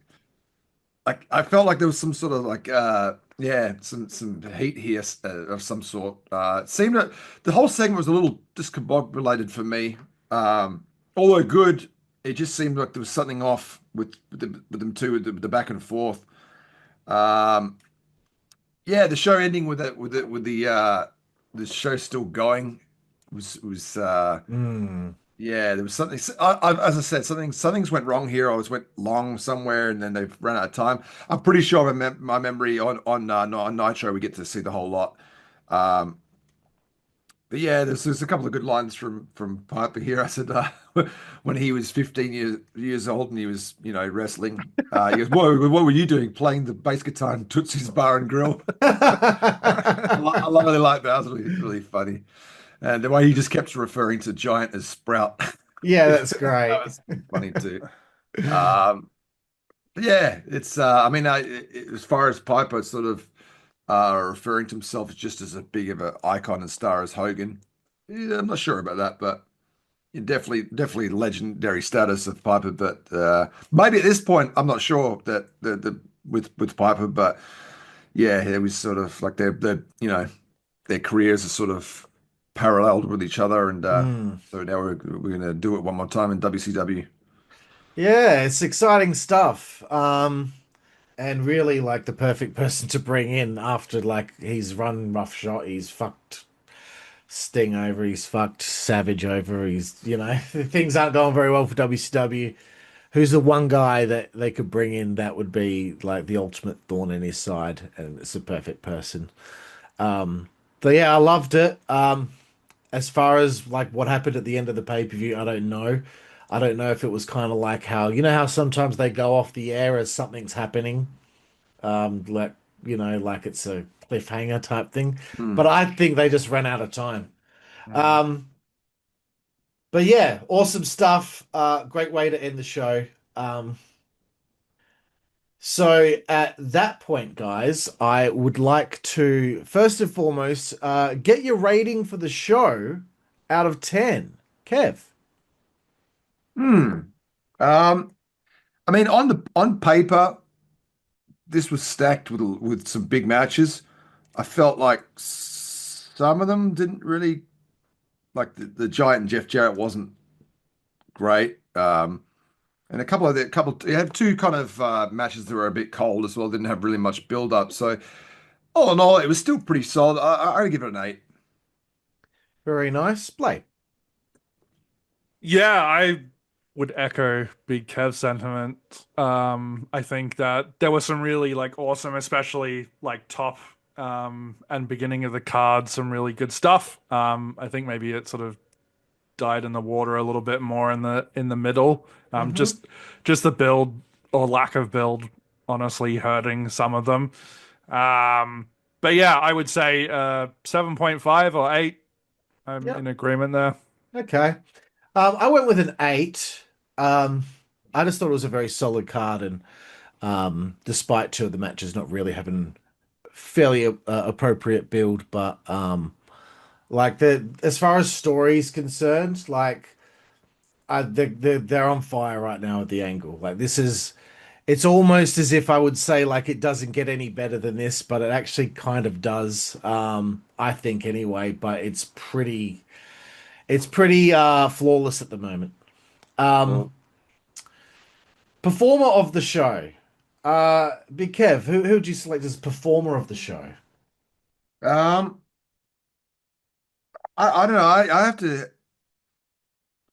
Speaker 5: I felt like there was some sort of like yeah, some heat here of some sort. It seemed that the whole segment was a little discombobulated for me. Although good, it just seemed like there was something off with them two, with the back and forth. Um, yeah, the show ending with the show still going was yeah, there was something. As I said, something's went wrong here. I was went long somewhere, and then they've run out of time. I'm pretty sure my memory on Nitro we get to see the whole lot. Um, but yeah, there's a couple of good lines from Piper here. I said when he was 15 years old and he was wrestling. He goes, what were you doing? Playing the bass guitar in Tootsie's Bar and Grill. I really like that. That was really funny. And the way he just kept referring to Giant as Sprout.
Speaker 3: Yeah, that's great.
Speaker 5: That was funny too. Yeah, it's I mean, as far as Piper sort of referring to himself just as big of an icon and star as Hogan, yeah, I'm not sure about that, but yeah, definitely legendary status of Piper. But maybe at this point, I'm not sure that with Piper, but yeah, it was sort of like their careers are sort of paralleled with each other, and so now we're gonna do it one more time in WCW.
Speaker 3: Yeah, it's exciting stuff. And really like the perfect person to bring in after like he's run roughshod, he's fucked Sting over, he's fucked Savage over, things aren't going very well for WCW. Who's the one guy that they could bring in that would be like the ultimate thorn in his side, and it's a perfect person. But yeah, I loved it. As far as like what happened at the end of the pay-per-view, I don't know. I don't know if it was kind of like how sometimes they go off the air as something's happening, like like it's a cliffhanger type thing.
Speaker 5: Hmm.
Speaker 3: But I think they just ran out of time. Um, but yeah, awesome stuff. Great way to end the show. So at that point, guys, I would like to first and foremost get your rating for the show out of 10. Kev.
Speaker 5: Hmm. Um, I mean, on paper, this was stacked with some big matches. I felt like some of them didn't really like the Giant and Jeff Jarrett wasn't great. And you had two kind of matches that were a bit cold as well. Didn't have really much build up. So all in all, it was still pretty solid. I'd give it an 8.
Speaker 3: Very nice. Blake.
Speaker 4: Yeah, I would echo Big Kev's sentiment. I think that there was some really like awesome, especially like top and beginning of the card, some really good stuff. I think maybe it sort of died in the water a little bit more in the middle. Just the build or lack of build, honestly, hurting some of them. But yeah, I would say 7.5 or 8. I'm in agreement there.
Speaker 3: Okay. I went with an 8. I just thought it was a very solid card, and despite two of the matches not really having fairly appropriate build, but like as far as stories concerned, like they're on fire right now at the angle. Like it's almost as if I would say like it doesn't get any better than this, but it actually kind of does. I think anyway, but it's pretty flawless at the moment. Performer of the show. Big Kev, who'd you select as performer of the show?
Speaker 5: Um, I don't know. I have to.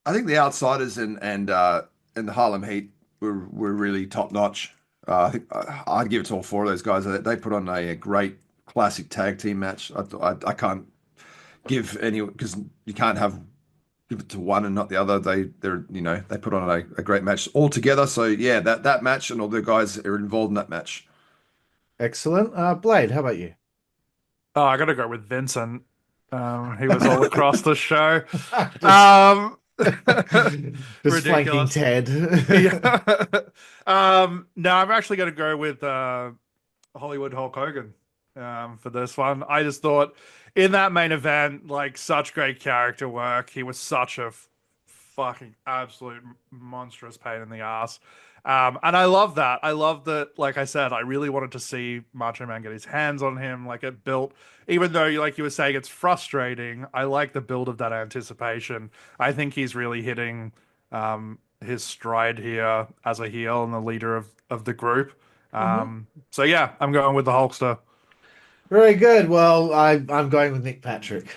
Speaker 5: I think the Outsiders and the Harlem Heat were really top notch. I think I'd give it to all four of those guys. They put on a great classic tag team match. I can't give any because you can't give it to one and not the other. They put on a great match all together. So yeah, that match and all the guys are involved in that match.
Speaker 3: Excellent. Blade, how about you?
Speaker 4: Oh, I gotta go with Vincent. He was all across the show.
Speaker 3: Just flanking Ted.
Speaker 4: No, I'm actually going to go with Hollywood Hulk Hogan for this one. I just thought in that main event, like, such great character work. He was such a fucking absolute monstrous pain in the ass. And I love that. I love that, like I said, I really wanted to see Macho Man get his hands on him. Like, it built, even though, like you were saying, it's frustrating, I like the build of that anticipation. I think he's really hitting his stride here as a heel and the leader of the group. So yeah, I'm going with the Hulkster.
Speaker 3: Very good. Well, I'm going with Nick Patrick.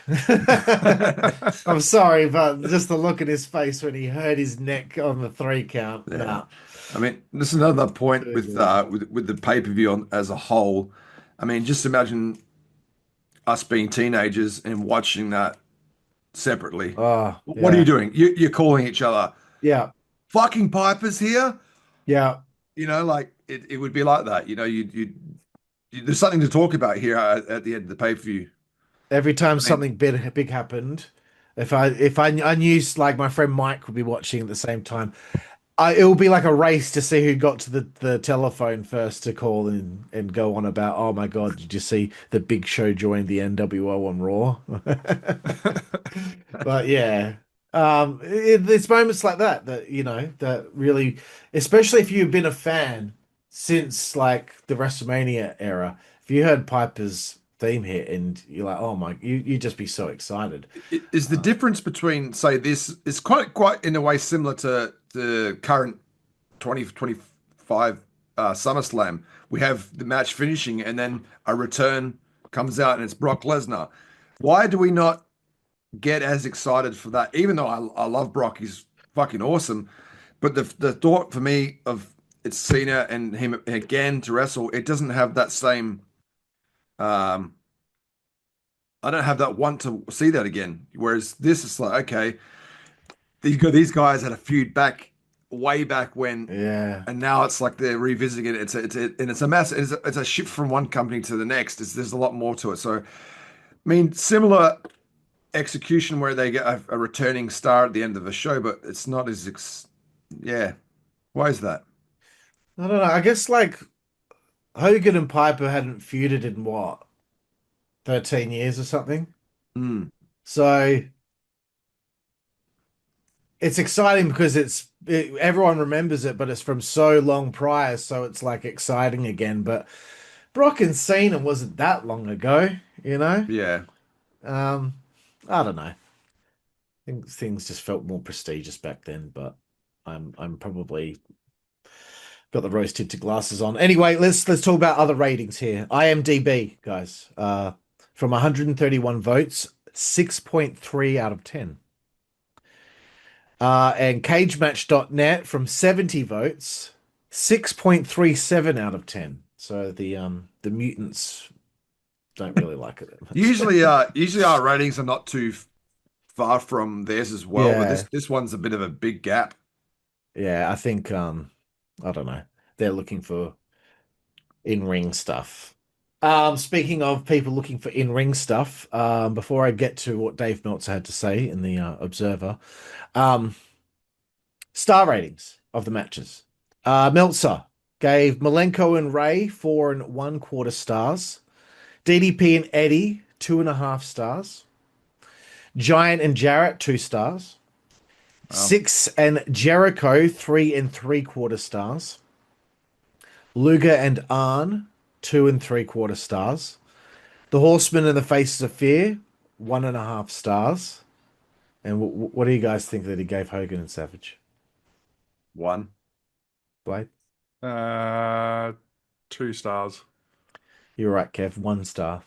Speaker 3: I'm sorry, but just the look in his face when he hurt his neck on the 3 count.
Speaker 5: Yeah.
Speaker 3: Nah.
Speaker 5: I mean, this is another point with the pay-per-view as a whole. I mean, just imagine us being teenagers and watching that separately. What are you doing? You're calling each other.
Speaker 3: Yeah.
Speaker 5: Fucking Piper's here.
Speaker 3: Yeah.
Speaker 5: You know, like it would be like that. You know, you there's something to talk about here at the end of the pay-per-view.
Speaker 3: Every time something big happened, if I knew, like, my friend Mike would be watching at the same time, it will be like a race to see who got to the telephone first to call and go on about, oh my God, did you see the Big Show joined the NWO on Raw? But yeah, it's moments like that, you know, that really, especially if you've been a fan since, like, the WrestleMania era, if you heard Piper's theme hit and you're like, oh my, you'd just be so excited.
Speaker 5: Is the difference between, say, this is quite in a way similar to the current 2025 SummerSlam. We have the match finishing and then a return comes out and it's Brock Lesnar. Why do we not get as excited for that? Even though I love Brock, he's fucking awesome. But the thought for me of it's Cena and him again to wrestle, it doesn't have that same I don't have that want to see that again. Whereas this is like, okay, these guys had a feud way back when, and now it's like they're revisiting it. It's a mass. It's a shift from one company to the next. There's a lot more to it. So, I mean, similar execution where they get a returning star at the end of the show, but it's not as Why is that?
Speaker 3: I don't know. I guess, like, Hogan and Piper hadn't feuded in what, 13 years or something. So it's exciting because everyone remembers it, but it's from so long prior, so it's like exciting again. But Brock and Cena wasn't that long ago, you know?
Speaker 5: Yeah.
Speaker 3: I don't know. I think things just felt more prestigious back then, but I'm probably got the rose tinted glasses on. Anyway, let's talk about other ratings here. IMDb, guys. From 131 votes, 6.3 out of 10. And cagematch.net from 70 votes, 6.37 out of 10. So the mutants don't really like it.
Speaker 5: Usually our ratings are not too far from theirs as well, but this one's a bit of a big gap.
Speaker 3: Yeah, I think I don't know. They're looking for in-ring stuff. Speaking of people looking for in-ring stuff, before I get to what Dave Meltzer had to say in the Observer, star ratings of the matches. Meltzer gave Malenko and Ray 4 1/4 stars. DDP and Eddie 2.5 stars. Giant and Jarrett 2 stars. Six and Jericho 3 3/4 stars. Luger and Arn 2 3/4 stars. The Horsemen and the Faces of Fear 1.5 stars. And what do you guys think that he gave Hogan and Savage?
Speaker 5: 1.
Speaker 3: Blade?
Speaker 4: 2 stars.
Speaker 3: You're right, Kev. 1 star.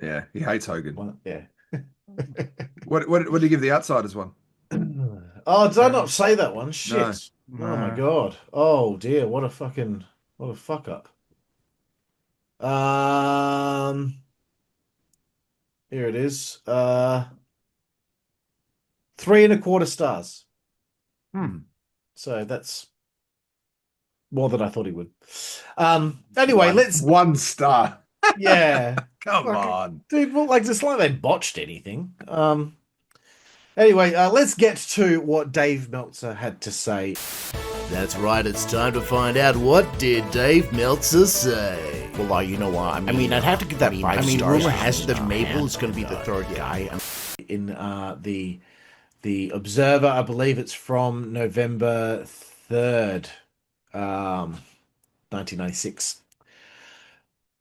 Speaker 5: Yeah, he hates Hogan.
Speaker 3: 1, yeah.
Speaker 5: What did he give the Outsiders one?
Speaker 3: Oh, did I not say that one? Shit.
Speaker 4: No.
Speaker 3: Oh my god. Oh dear, what a fuck up. Here it is. 3 1/4 stars. So that's more than I thought he would. Anyway, let's
Speaker 5: 1 star.
Speaker 3: Yeah.
Speaker 5: Come on.
Speaker 3: Dude, well, like, it's like they botched anything. Anyway, let's get to what Dave Meltzer had to say.
Speaker 1: That's right, it's time to find out what did Dave Meltzer say.
Speaker 3: Well, you know what? I mean, I'd have to give that 5 stars.
Speaker 1: Rumor has it that Mabel is going to be the third guy.
Speaker 3: In the Observer, I believe it's from November 3rd, 1996.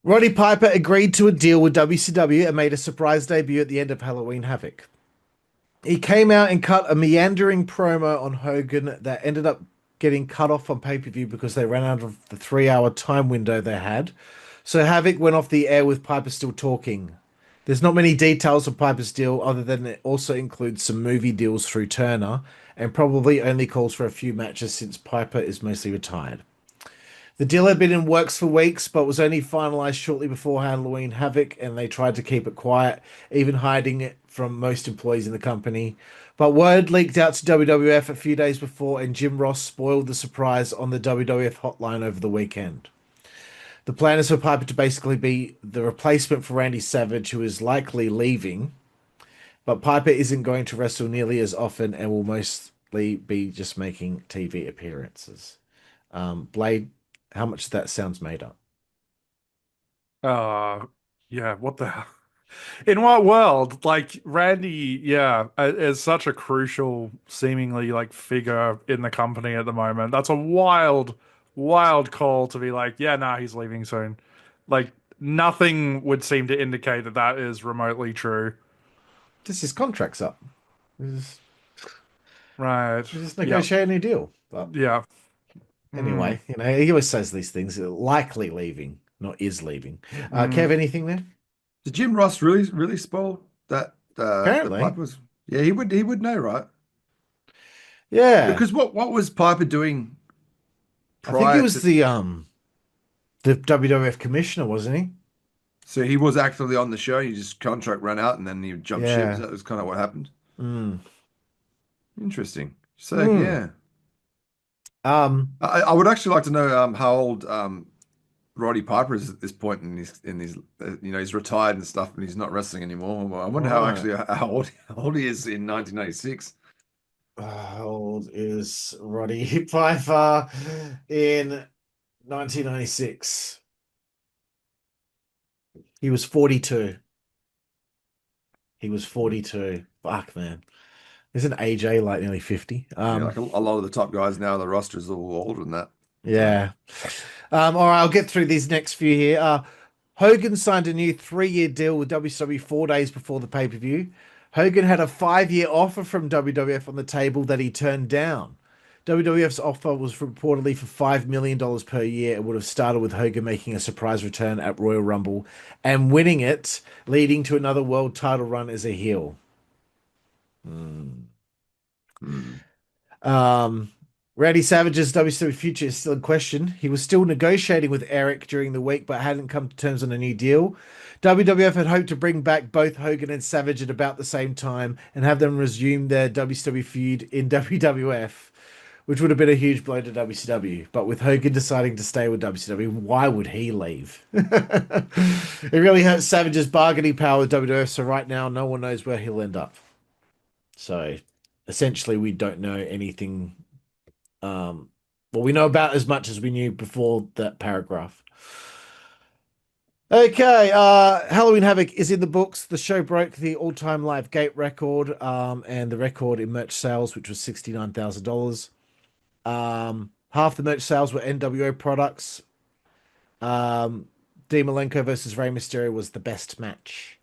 Speaker 3: Roddy Piper agreed to a deal with WCW and made a surprise debut at the end of Halloween Havoc. He came out and cut a meandering promo on Hogan that ended up getting cut off on pay-per-view because they ran out of the 3-hour time window they had. So Havoc went off the air with Piper still talking. There's not many details of Piper's deal other than it also includes some movie deals through Turner and probably only calls for a few matches since Piper is mostly retired. The deal had been in works for weeks, but was only finalized shortly before Halloween Havoc, and they tried to keep it quiet, even hiding it from most employees in the company. But word leaked out to WWF a few days before, and Jim Ross spoiled the surprise on the WWF hotline over the weekend. The plan is for Piper to basically be the replacement for Randy Savage, who is likely leaving, but Piper isn't going to wrestle nearly as often and will mostly be just making TV appearances. Blade, how much of that sounds made up?
Speaker 4: Yeah, what the hell? In what world? Like, Randy, is such a crucial, seemingly, like, figure in the company at the moment. That's a wild call to be like, he's leaving soon. Like, nothing would seem to indicate that that is remotely true.
Speaker 3: Just his contract's up.
Speaker 4: Right.
Speaker 3: Just negotiate a new deal. But
Speaker 4: yeah.
Speaker 3: Anyway, he always says these things. Likely leaving, not is leaving. Kev, anything there?
Speaker 5: Did Jim Ross really spoil that?
Speaker 3: Apparently,
Speaker 5: Piper was. Yeah, he would know, right?
Speaker 3: Yeah,
Speaker 5: because what was Piper doing?
Speaker 3: I think he was the WWF commissioner, wasn't he?
Speaker 5: So he was actively on the show. His contract ran out, and then he jumped ship. That was kind of what happened. Interesting. So yeah. I would actually like to know how old Roddy Piper is at this point in his he's retired and stuff, and he's not wrestling anymore. I wonder how old he is in 1996.
Speaker 3: How old is Roddy Piper in 1996? He was 42. Fuck, man. Isn't AJ like nearly 50?
Speaker 5: Like a lot of the top guys now on the roster is all older than that.
Speaker 3: Yeah. All right, I'll get through these next few here. Hogan signed a new 3-year deal with WCW 4 days before the pay-per-view. Hogan had a 5-year offer from WWF on the table that he turned down. WWF's offer was reportedly for $5 million per year. It would have started with Hogan making a surprise return at Royal Rumble and winning it, leading to another world title run as a heel. Randy Savage's WCW future is still in question. He was still negotiating with Eric during the week, but hadn't come to terms on a new deal. WWF had hoped to bring back both Hogan and Savage at about the same time and have them resume their WCW feud in WWF, which would have been a huge blow to WCW. But with Hogan deciding to stay with WCW, why would he leave? It really hurts Savage's bargaining power with WWF, so right now no one knows where he'll end up. So essentially we don't know anything. We know about as much as we knew before that paragraph. Okay, Halloween Havoc is in the books. The show broke the all-time live gate record, and the record in merch sales, which was $69,000. Half the merch sales were NWO products. Dean Malenko versus Rey Mysterio was the best match.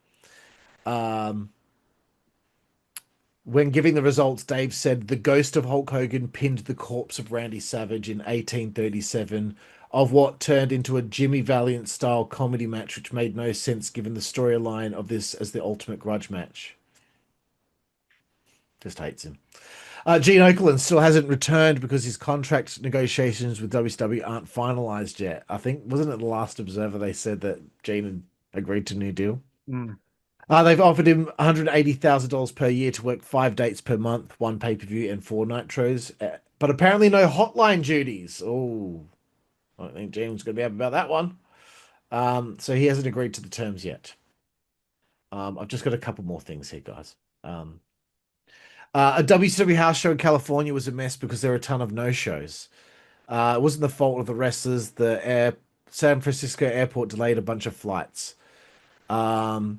Speaker 3: When giving the results, Dave said the ghost of Hulk Hogan pinned the corpse of Randy Savage in 1837 of what turned into a Jimmy Valiant style comedy match, which made no sense given the storyline of this as the ultimate grudge match. Just hates him. Gene Okerlund still hasn't returned because his contract negotiations with WCW aren't finalized yet. I think, wasn't it the last Observer they said that Gene had agreed to a new deal? They've offered him $180,000 per year to work 5 dates per month, 1 pay-per-view and 4 nitros, but apparently no hotline duties. Oh, I don't think Gene's going to be happy about that one. So he hasn't agreed to the terms yet. I've just got a couple more things here, guys. A WCW house show in California was a mess because there were a ton of no-shows. It wasn't the fault of the wrestlers. San Francisco airport delayed a bunch of flights. A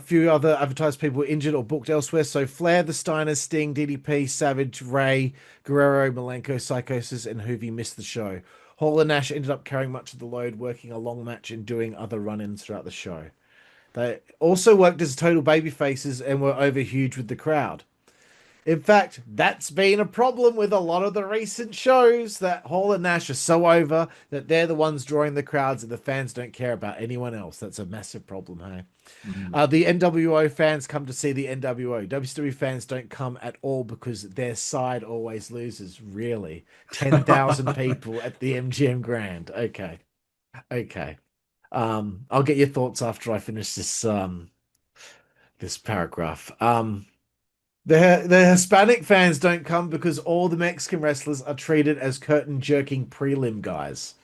Speaker 3: few other advertised people were injured or booked elsewhere. So Flair, the Steiners, Sting, DDP, Savage, Ray, Guerrero, Malenko, Psychosis, and Hoovy missed the show. Hall and Nash ended up carrying much of the load, working a long match and doing other run-ins throughout the show. They also worked as total baby faces and were over huge with the crowd. In fact, that's been a problem with a lot of the recent shows, that Hall and Nash are so over that they're the ones drawing the crowds and the fans don't care about anyone else. That's a massive problem, hey? Mm-hmm. The NWO fans come to see the NWO. WCW fans don't come at all because their side always loses, really. 10,000 people at the MGM Grand. Okay. I'll get your thoughts after I finish this paragraph. The Hispanic fans don't come because all the Mexican wrestlers are treated as curtain-jerking prelim guys.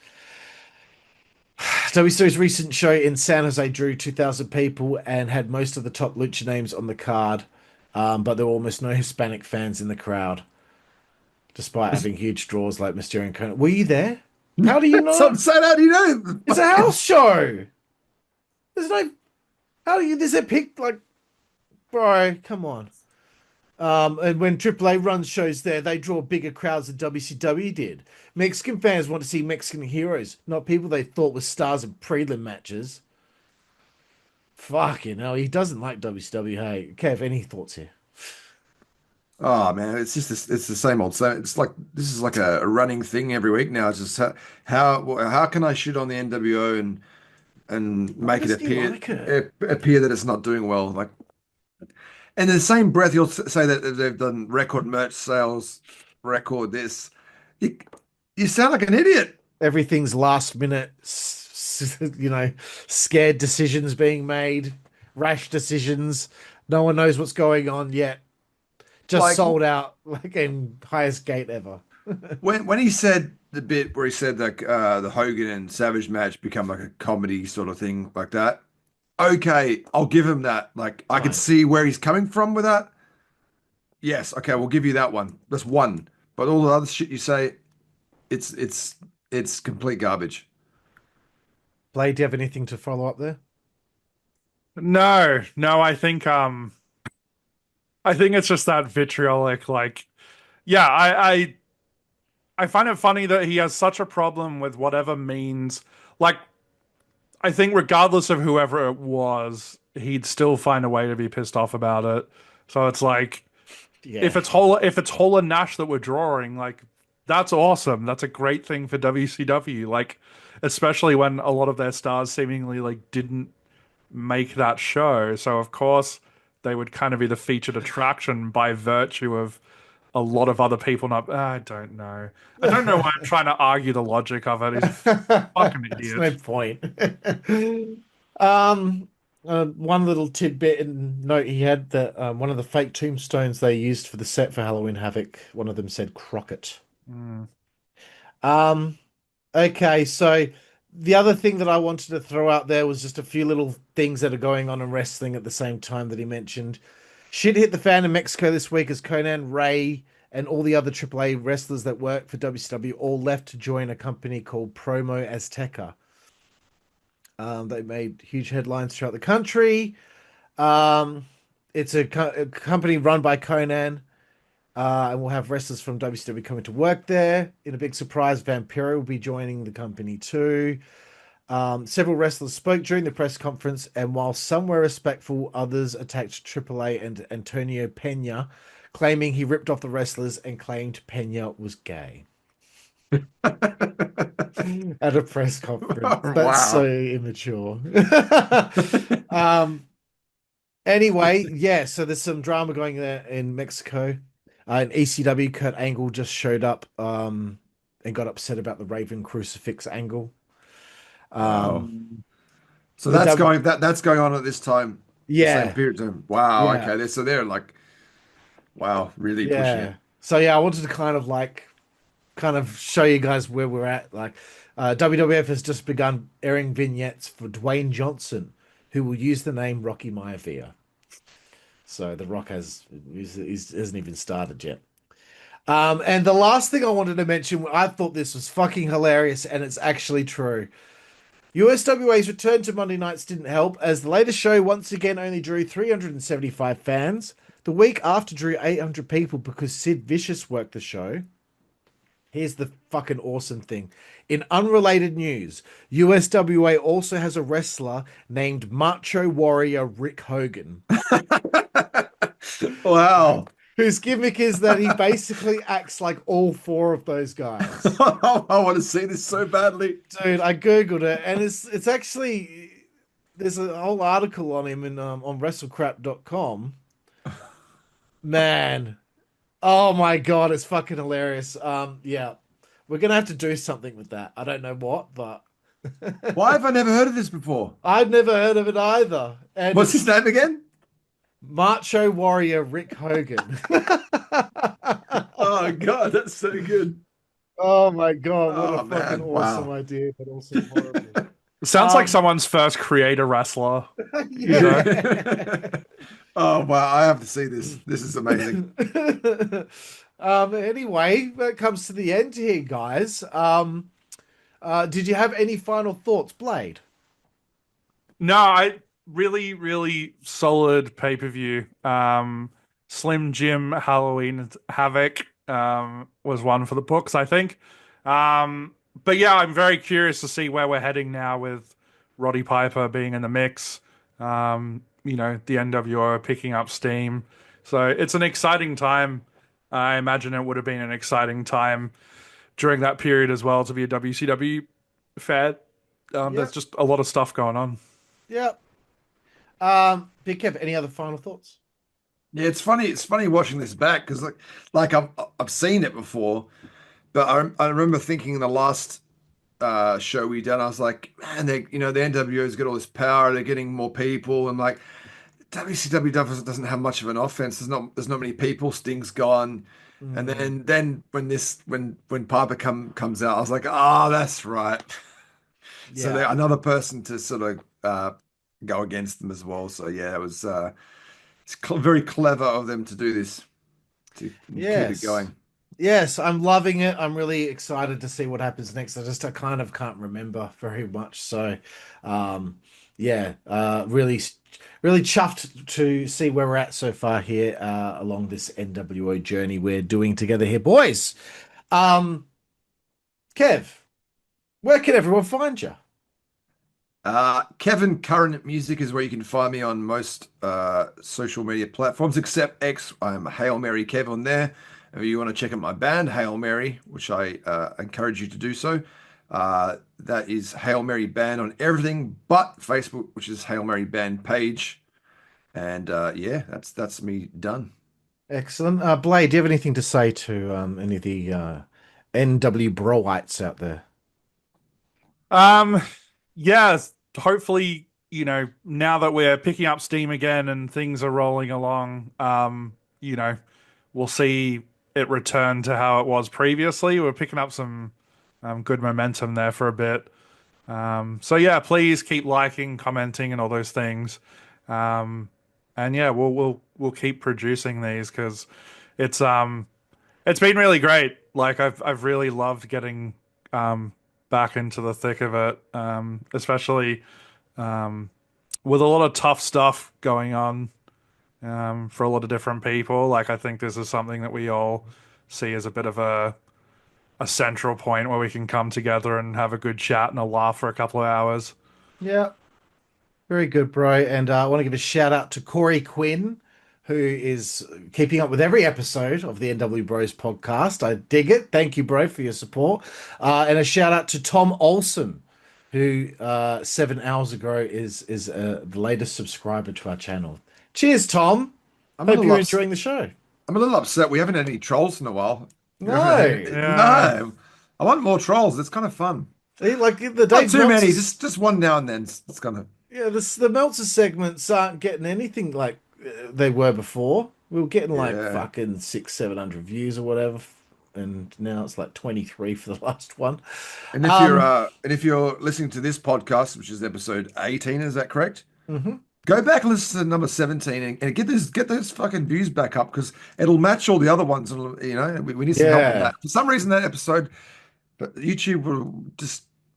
Speaker 3: WCW's recent show in San Jose drew 2,000 people and had most of the top lucha names on the card, but there were almost no Hispanic fans in the crowd, despite having huge draws like Mysterio and Conan. Were you there? How do you know?
Speaker 5: So how do you know?
Speaker 3: It's a house show. There's no... There's a pic, like... Bro, come on. And when AAA runs shows there, they draw bigger crowds than WCW did. Mexican fans want to see Mexican heroes, not people they thought were stars in prelim matches. Fucking hell, he doesn't like WCW. Hey, Kev, any thoughts here?
Speaker 5: Oh man, it's just it's the same old. So it's like this is like a running thing every week now. It's just how can I shit on the NWO and make it appear that it's not doing well, like. And in the same breath, you'll say that they've done record merch sales, record this. You sound like an idiot.
Speaker 3: Everything's last minute, scared decisions being made, rash decisions. No one knows what's going on yet. Just sold out, like in highest gate ever.
Speaker 5: when he said the bit where he said that the Hogan and Savage match become like a comedy sort of thing like that. Okay, I'll give him that. Like, I can see where he's coming from with that. Yes, okay, we'll give you that one. That's one. But all the other shit you say, it's complete garbage.
Speaker 3: Blade, do you have anything to follow up there?
Speaker 4: No, I think it's just that vitriolic, like, yeah, I find it funny that he has such a problem with whatever means, like, I think regardless of whoever it was, he'd still find a way to be pissed off about it. So it's like, if it's Hall and Nash that we're drawing, like, that's awesome. That's a great thing for WCW. Like, especially when a lot of their stars seemingly like didn't make that show. So of course they would kind of be the featured attraction by virtue of a lot of other people not. I don't know why I'm trying to argue the logic of it. He's a fucking idiot.
Speaker 3: That's no point. One little tidbit and note he had that one of the fake tombstones they used for the set for Halloween Havoc, one of them said Crockett. Okay, so the other thing that I wanted to throw out there was just a few little things that are going on in wrestling at the same time that he mentioned. Shit hit the fan in Mexico this week as Conan, Ray, and all the other AAA wrestlers that work for WCW all left to join a company called Promo Azteca. They made huge headlines throughout the country. It's a company run by Conan, and we'll have wrestlers from WCW coming to work there. In a big surprise, Vampiro will be joining the company too. Several wrestlers spoke during the press conference, and while some were respectful, others attacked AAA and Antonio Pena, claiming he ripped off the wrestlers and claimed Pena was gay. At a press conference. That's so immature. Anyway, yeah, so there's some drama going there in Mexico. In ECW, Kurt Angle just showed up and got upset about the Raven crucifix angle.
Speaker 5: So that's going on at this time.
Speaker 3: Yeah.
Speaker 5: Same period of time. Wow.
Speaker 3: Yeah.
Speaker 5: Okay. So they're like, wow, really pushing it.
Speaker 3: So yeah, I wanted to kind of like kind of show you guys where we're at. Like, WWF has just begun airing vignettes for Dwayne Johnson, who will use the name Rocky Maivia. So The Rock hasn't even started yet. And the last thing I wanted to mention, I thought this was fucking hilarious, and it's actually true. USWA's return to Monday nights didn't help, as the latest show once again only drew 375 fans. The week after drew 800 people because Sid Vicious worked the show. Here's the fucking awesome thing. In unrelated news, USWA also has a wrestler named Macho Warrior Rick Hogan.
Speaker 5: Wow.
Speaker 3: Whose gimmick is that he basically acts like all four of those guys.
Speaker 5: I want to see this so badly.
Speaker 3: Dude, I Googled it, and it's actually... There's a whole article on him on WrestleCrap.com. Man. Oh my God, it's fucking hilarious. Yeah. We're going to have to do something with that. I don't know what, but...
Speaker 5: Why have I never heard of this before?
Speaker 3: I've never heard of it either. And
Speaker 5: what's his name again?
Speaker 3: Macho Warrior Rick Hogan.
Speaker 5: Oh God, that's so good.
Speaker 3: Oh my God, what a fucking awesome idea, but also horrible.
Speaker 4: It sounds like someone's first creator wrestler.
Speaker 3: Yeah.
Speaker 5: Oh wow, I have to see this. This is amazing.
Speaker 3: Anyway, that comes to the end here, guys. Did you have any final thoughts, Blade?
Speaker 4: No, really solid pay-per-view. Slim Jim Halloween Havoc was one for the books, I think. But yeah, I'm very curious to see where we're heading now with Roddy Piper being in the mix. The NWO are picking up steam. So it's an exciting time. I imagine it would have been an exciting time during that period as well to be a WCW fan. There's just a lot of stuff going on.
Speaker 3: Yep. Big Kev, any other final thoughts?
Speaker 5: Yeah, it's funny. It's funny watching this back because like I've seen it before, but I remember thinking in the last show we done, I was like, man, the NWO's got all this power. They're getting more people, and like WCW doesn't have much of an offense. There's not many people. Sting's gone, and then when Piper comes out, I was like, oh, that's right. Yeah. So they're another person to sort of go against them as well. So yeah, it was it's very clever of them to do this, to keep it going.
Speaker 3: Yes, I'm loving it. I'm really excited to see what happens next. I kind of can't remember very much. So really chuffed to see where we're at so far here along this NWO journey we're doing together here, boys. Kev, where can everyone find you?
Speaker 5: Kevin Current Music is where you can find me on most social media platforms except X. I'm Hailmary Kev on there. If you want to check out my band, Hailmary, which I encourage you to do so, that is Hailmary Band on everything but Facebook, which is Hailmary Band page. And that's me done.
Speaker 3: Excellent. Blade, do you have anything to say to any of the nWBroites out there?
Speaker 4: Yes, hopefully, now that we're picking up steam again and things are rolling along, we'll see it return to how it was previously. We're picking up some good momentum there for a bit. So yeah, please keep liking, commenting, and all those things. And yeah, we'll keep producing these because it's been really great. Like I've really loved getting back into the thick of it, especially with a lot of tough stuff going on for a lot of different people. Like I think this is something that we all see as a bit of a central point where we can come together and have a good chat and a laugh for a couple of hours.
Speaker 3: Yeah, very good, bro. And I want to give a shout out to Corey Quinn, who is keeping up with every episode of the nWBro's podcast. I dig it. Thank you, bro, for your support. And a shout out to Tom Olson, who 7 hours ago is the latest subscriber to our channel. Cheers, Tom. Hope you're enjoying the show.
Speaker 5: I'm a little upset. We haven't had any trolls in a while.
Speaker 3: No.
Speaker 5: No. I want more trolls. It's kind of fun.
Speaker 3: Like the
Speaker 5: Not too many. Just one now and then. It's kind of...
Speaker 3: Yeah, the Meltzer segments aren't getting anything like they were before. We were getting like fucking 600-700 views or whatever. and now it's like 23 for the last one.
Speaker 5: And if you're listening to this podcast, which is episode 18, is that correct?
Speaker 3: Mm-hmm.
Speaker 5: Go back and listen to number 17 and get those fucking views back up, because it'll match all the other ones. You know, we need some help with that. For some reason, that episode, but YouTube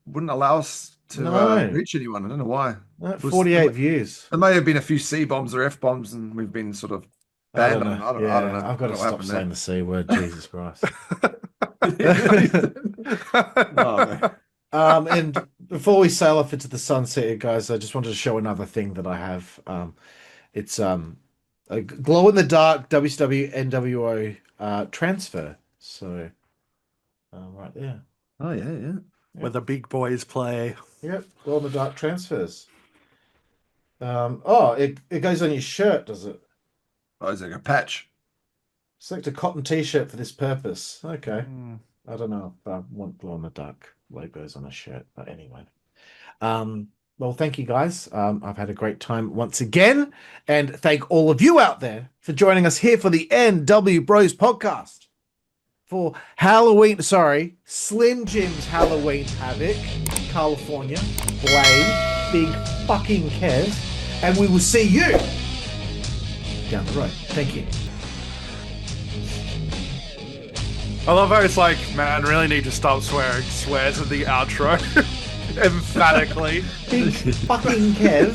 Speaker 5: wouldn't allow us to reach anyone. I don't know why.
Speaker 3: 48 views.
Speaker 5: There may have been a few C bombs or F bombs, and we've been sort of banned. I don't know.
Speaker 3: I've got to stop saying the C word. Jesus Christ. And before we sail off into the sunset, guys, I just wanted to show another thing that I have. It's a glow in the dark WCW nWBro transfer. So right there.
Speaker 5: Oh yeah.
Speaker 4: Where the big boys play.
Speaker 3: Yep, glow in the dark transfers. It goes on your shirt, does it?
Speaker 5: Oh, it's like a patch.
Speaker 3: Select a cotton t-shirt for this purpose. Okay. I don't know if I want glow in the dark logos on a shirt, but anyway. Well, thank you guys. I've had a great time once again, and thank all of you out there for joining us here for the nWBro's podcast for Slim Jim's Halloween Havoc, Karlifornia, Blade, Big fucking Kev, and we will see you down the road. Thank you.
Speaker 4: I love how it's like, man, I really need to stop swearing. Swears at the outro. Emphatically.
Speaker 3: Big fucking Kev.